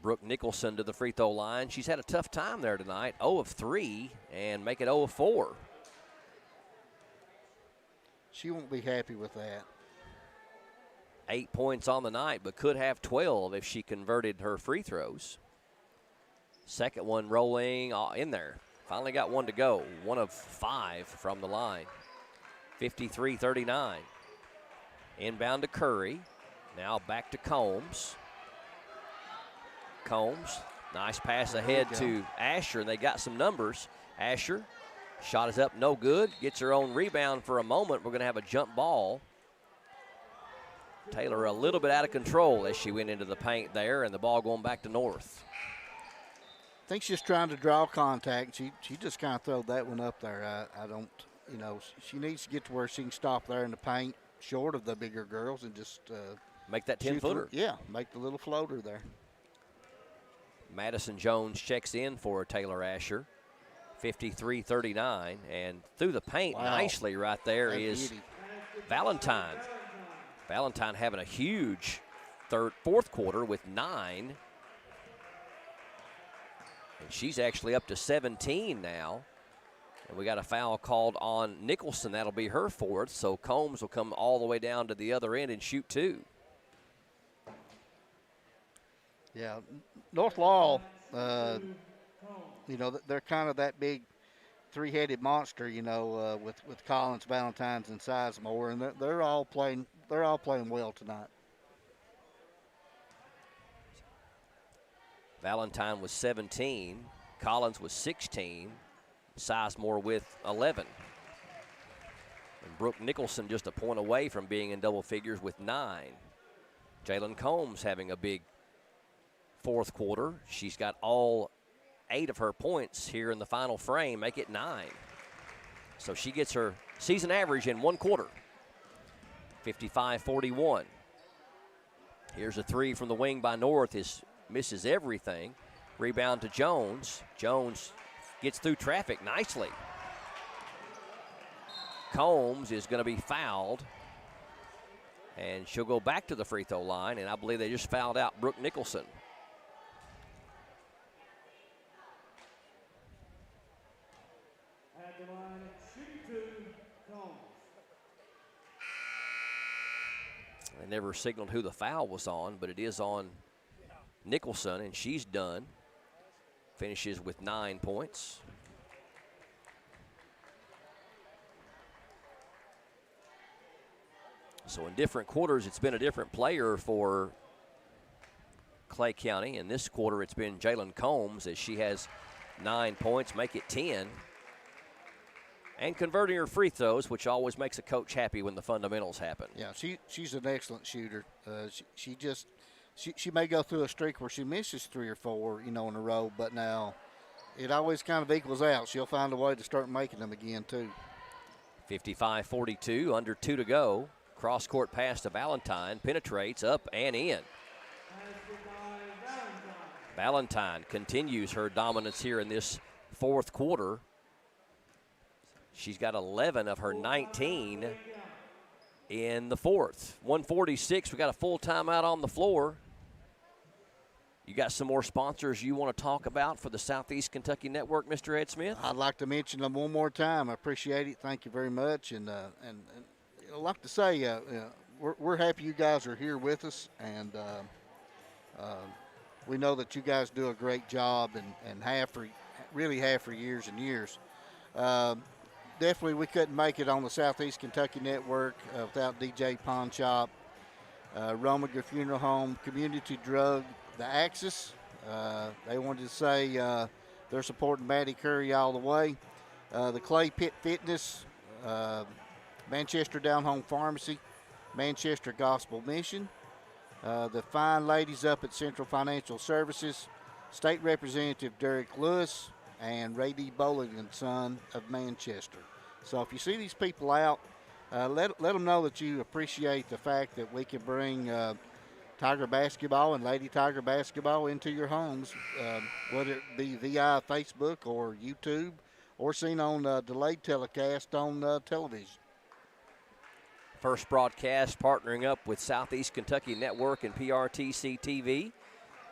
Brooke Nicholson to the free throw line. She's had a tough time there tonight. 0 of 3 and make it 0 of 4. She won't be happy with that. 8 points on the night, but could have 12 if she converted her free throws. Second one rolling in there. Finally got one to go. 1 of 5 from the line. 53-39. Inbound to Curry. Now back to Combs. Combs, nice pass ahead to Asher. They got some numbers. Asher, shot is up, no good. Gets her own rebound for a moment. We're going to have a jump ball. Taylor a little bit out of control as she went into the paint there, and the ball going back to North. I think she's trying to draw contact. She just kind of threw that one up there. I don't you know, she needs to get to where she can stop there in the paint, short of the bigger girls, and just make that 10-footer. Yeah, make the little floater there. Madison Jones checks in for Taylor Asher. 53-39, and through the paint nicely right there is Valentine. Valentine having a huge fourth quarter with 9. And she's actually up to 17 now. And we got a foul called on Nicholson. That'll be her 4th. So Combs will come all the way down to the other end and shoot 2. Yeah, North Laurel, you know, they're kind of that big three-headed monster, you know, with Collins, Valentines, and Sizemore, and they're all playing well tonight. Valentine was 17, Collins was 16, Sizemore with 11. And Brooke Nicholson just a point away from being in double figures with 9. Jalen Combs having a big fourth quarter. She's got all 8 of her points here in the final frame, make it 9. So she gets her season average in 1 quarter. 55-41. Here's a 3 from the wing by North. Misses everything. Rebound to Jones. Jones gets through traffic nicely. Combs is going to be fouled. And she'll go back to the free throw line, and I believe they just fouled out Brooke Nicholson. They never signaled who the foul was on, but it is on Nicholson, and she's done. Finishes with 9 points. So in different quarters, it's been a different player for Clay County. In this quarter, it's been Jalen Combs, as she has 9 points, make it 10. And converting her free throws, which always makes a coach happy when the fundamentals happen. Yeah, she's an excellent shooter. She may go through a streak where she misses 3 or 4, you know, in a row, but now it always kind of equals out. She'll find a way to start making them again, too. 55-42, under 2 to go. Cross-court pass to Valentine, penetrates up and in. Valentine continues her dominance here in this fourth quarter. She's got 11 of her 19 in the fourth. 146, we got a full timeout on the floor. You got some more sponsors you want to talk about for the Southeast Kentucky Network, Mr. Ed Smith? I'd like to mention them one more time. I appreciate it. Thank you very much. And I'd like to say we're happy you guys are here with us, and we know that you guys do a great job and have for years and years. Definitely we couldn't make it on the Southeast Kentucky Network without DJ Pawn Shop, Rominger Funeral Home, Community Drug, the Axis. They wanted to say they're supporting Maddie Curry all the way. The Clay Pit Fitness, Manchester Down Home Pharmacy, Manchester Gospel Mission, the fine ladies up at Central Financial Services, State Representative Derek Lewis, and Ray D. Bowling and Son of Manchester. So if you see these people out, let them know that you appreciate the fact that we can bring Tiger basketball and Lady Tiger basketball into your homes, whether it be via Facebook or YouTube or seen on delayed telecast on television. First broadcast partnering up with Southeast Kentucky Network and PRTC TV.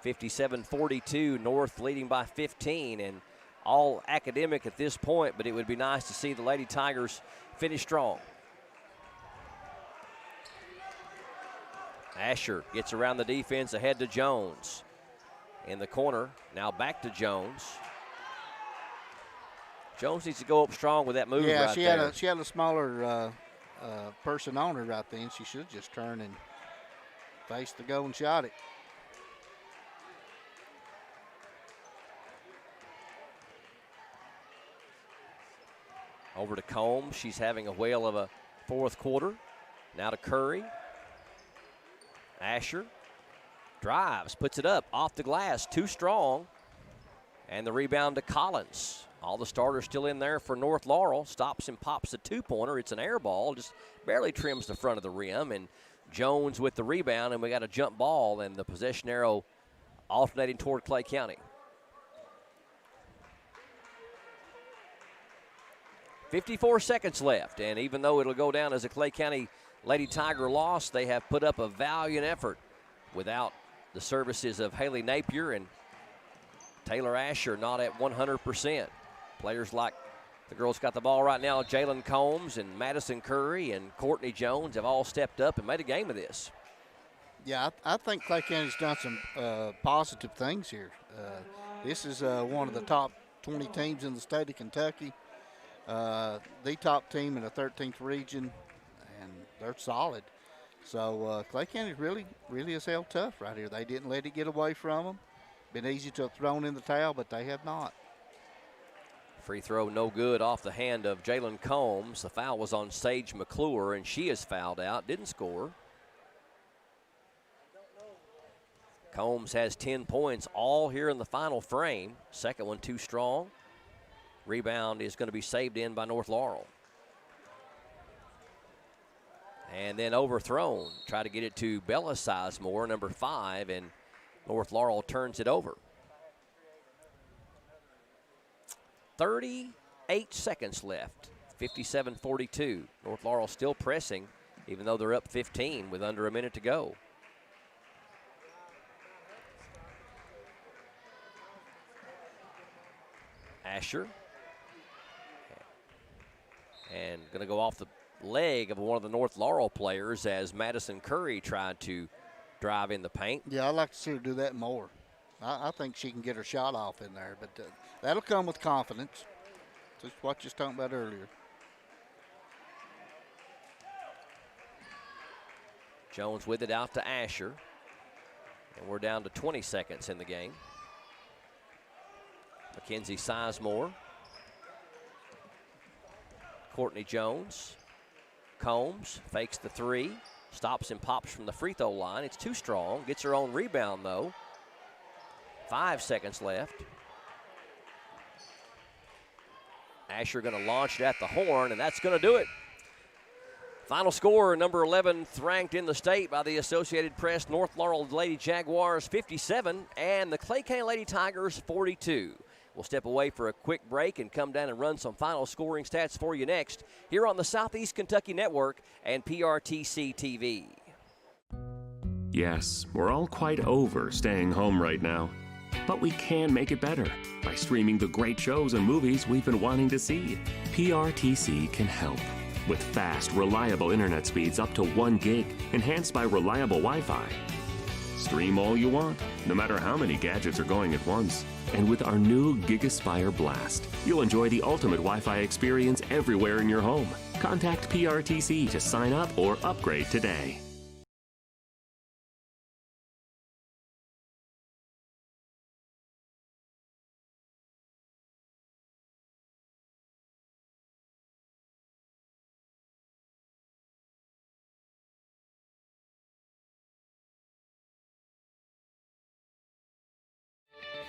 57-42, North leading by 15, and all academic at this point, but it would be nice to see the Lady Tigers finish strong. Asher gets around the defense, ahead to Jones. In the corner, now back to Jones. Jones needs to go up strong with that move right there. Yeah, she had a smaller person on her right then. She should just turn and face the goal and shot it. Over to Combs. She's having a whale of a fourth quarter. Now to Curry. Asher drives, puts it up, off the glass, too strong. And the rebound to Collins. All the starters still in there for North Laurel. Stops and pops a two-pointer. It's an air ball, just barely trims the front of the rim. And Jones with the rebound, and we got a jump ball, and the possession arrow alternating toward Clay County. 54 seconds left, and even though it'll go down as a Clay County Lady Tiger loss, they have put up a valiant effort without the services of Haley Napier and Taylor Asher not at 100%. Players like the girls got the ball right now, Jalen Combs and Madison Curry and Courtney Jones have all stepped up and made a game of this. Yeah, I think Clay County's done some positive things here. This is one of the top 20 teams in the state of Kentucky. The top team in the 13th region, and they're solid. So Clay County really has held tough right here. They didn't let it get away from them. Been easy to have thrown in the towel, but they have not. Free throw no good off the hand of Jalen Combs. The foul was on Sage McClure, and she is fouled out, didn't score. Combs has 10 points all here in the final frame. Second one too strong. Rebound is going to be saved in by North Laurel. And then overthrown. Try to get it to Bella Sizemore, number 5, and North Laurel turns it over. 38 seconds left. 57-42. North Laurel still pressing, even though they're up 15 with under a minute to go. Asher. And going to go off the leg of one of the North Laurel players as Madison Curry tried to drive in the paint. Yeah, I'd like to see her do that more. I think she can get her shot off in there, but that'll come with confidence. Just what you was talking about earlier. Jones with it out to Asher. And we're down to 20 seconds in the game. Mackenzie Sizemore. Courtney Jones. Combs fakes the three. Stops and pops from the free throw line. It's too strong. Gets her own rebound, though. 5 seconds left. Asher going to launch it at the horn, and that's going to do it. Final score, number 11th ranked in the state by the Associated Press, North Laurel Lady Jaguars 57, and the Clay County Lady Tigers 42. We'll step away for a quick break and come down and run some final scoring stats for you next here on the Southeast Kentucky Network and PRTC TV. Yes, we're all quite over staying home right now. But we can make it better by streaming the great shows and movies we've been wanting to see. PRTC can help. With fast, reliable internet speeds up to 1 gig, enhanced by reliable Wi-Fi. Stream all you want, no matter how many gadgets are going at once. And with our new GigaSpire Blast, you'll enjoy the ultimate Wi-Fi experience everywhere in your home. Contact PRTC to sign up or upgrade today.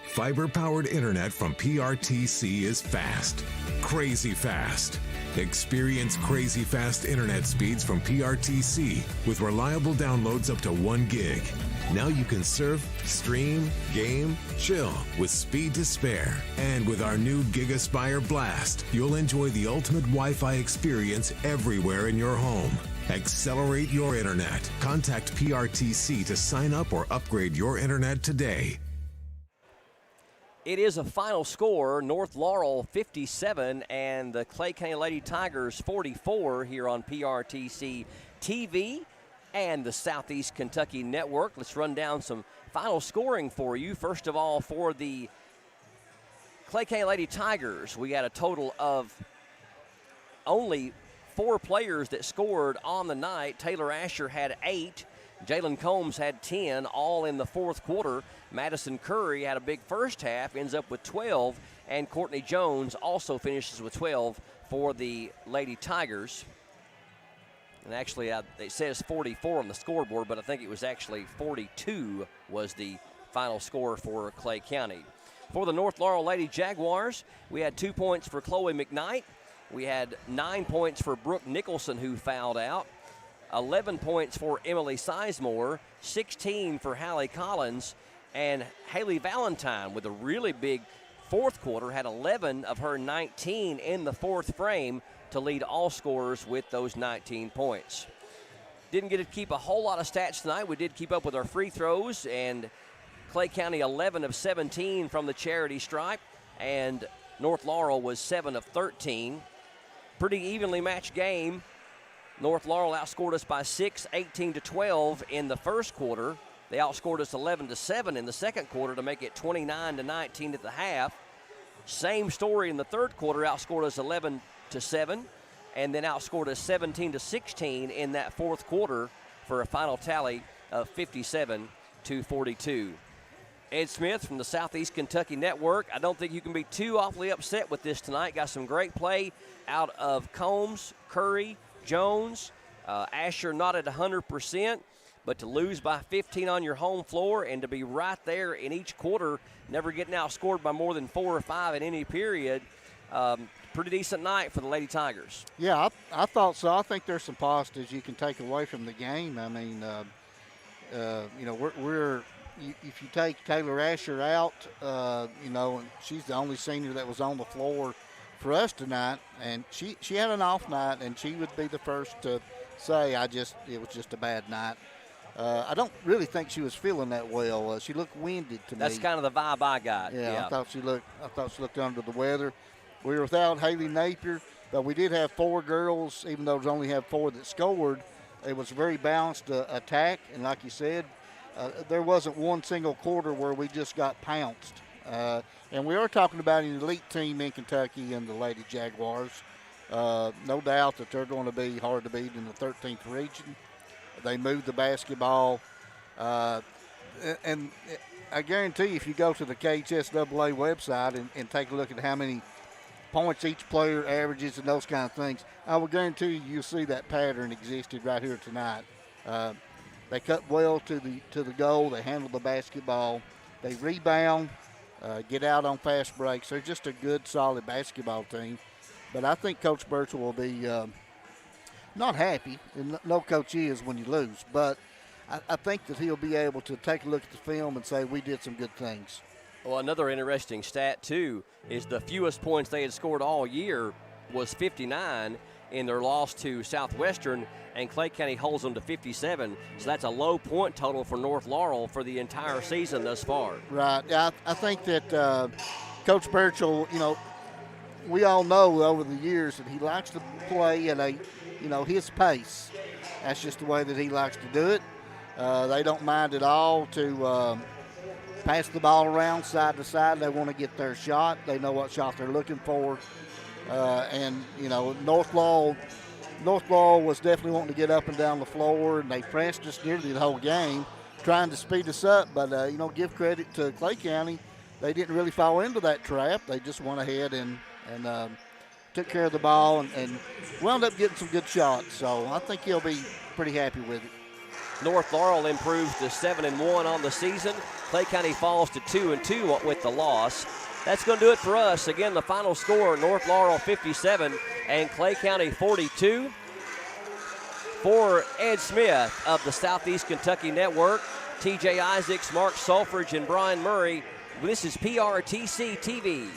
Fiber-powered internet from PRTC is fast. Crazy fast. Experience crazy fast internet speeds from PRTC with reliable downloads up to 1 gig. Now you can surf, stream, game, chill with speed to spare. And with our new GigaSpire Blast, you'll enjoy the ultimate Wi-Fi experience everywhere in your home. Accelerate your internet. Contact PRTC to sign up or upgrade your internet today. It is a final score, North Laurel 57 and the Clay County Lady Tigers 44 here on PRTC TV and the Southeast Kentucky Network. Let's run down some final scoring for you. First of all, for the Clay County Lady Tigers, we got a total of only 4 players that scored on the night. Taylor Asher had 8. Jalen Combs had 10, all in the fourth quarter. Madison Curry had a big first half, ends up with 12, and Courtney Jones also finishes with 12 for the Lady Tigers. And actually, it says 44 on the scoreboard, but I think it was actually 42 was the final score for Clay County. For the North Laurel Lady Jaguars, we had 2 points for Chloe McKnight. We had 9 points for Brooke Nicholson, who fouled out. 11 points for Emily Sizemore. 16 for Hallie Collins. And Haley Valentine, with a really big fourth quarter, had 11 of her 19 in the fourth frame to lead all scorers with those 19 points. Didn't get to keep a whole lot of stats tonight. We did keep up with our free throws, and Clay County 11 of 17 from the charity stripe, and North Laurel was 7 of 13. Pretty evenly matched game. North Laurel outscored us by 6, 18-12 in the first quarter. They outscored us 11-7 in the second quarter to make it 29-19 at the half. Same story in the third quarter, outscored us 11-7, and then outscored us 17-16 in that fourth quarter for a final tally of 57-42. Ed Smith from the Southeast Kentucky Network. I don't think you can be too awfully upset with this tonight. Got some great play out of Combs, Curry, Jones. Asher not at 100%, but to lose by 15 on your home floor and to be right there in each quarter, never getting outscored by more than 4 or 5 in any period, pretty decent night for the Lady Tigers. Yeah, I thought so. I think there's some positives you can take away from the game. I mean, we're if you take Taylor Asher out, and she's the only senior that was on the floor for us tonight, and she had an off night, and she would be the first to say, it was just a bad night. I don't really think she was feeling that well. She looked winded to me. That's kind of the vibe I got. Yeah, I thought she looked under the weather. We were without Haley Napier, but we did have 4 girls, even though we only had 4 that scored. It was a very balanced attack, and like you said, there wasn't one single quarter where we just got pounced. And we are talking about an elite team in Kentucky and the Lady Jaguars. No doubt that they're going to be hard to beat in the 13th region. They moved the basketball. And I guarantee you, if you go to the KHSAA website and take a look at how many points each player averages and those kind of things, I will guarantee you'll see that pattern existed right here tonight. They cut well to the goal. They handle the basketball. They rebound, get out on fast breaks. They're just a good, solid basketball team. But I think Coach Birchall will be not happy, and no coach is when you lose. But I think that he'll be able to take a look at the film and say we did some good things. Well, another interesting stat, too, is the fewest points they had scored all year was 59 in their loss to Southwestern, and Clay County holds them to 57. So that's a low point total for North Laurel for the entire season thus far. Right. I think that Coach Birchall, we all know over the years that he likes to play at his pace. That's just the way that he likes to do it. They don't mind at all to pass the ball around side to side. They want to get their shot. They know what shot they're looking for. North Laurel was definitely wanting to get up and down the floor, and they pressed us nearly the whole game, trying to speed us up. But, give credit to Clay County. They didn't really fall into that trap. They just went ahead and took care of the ball and wound up getting some good shots. So I think he'll be pretty happy with it. North Laurel improves to 7-1 on the season. Clay County falls to 2-2 with the loss. That's going to do it for us. Again, the final score, North Laurel 57 and Clay County 42. For Ed Smith of the Southeast Kentucky Network, TJ Isaacs, Mark Sulfridge, and Brian Murray, this is PRTC TV.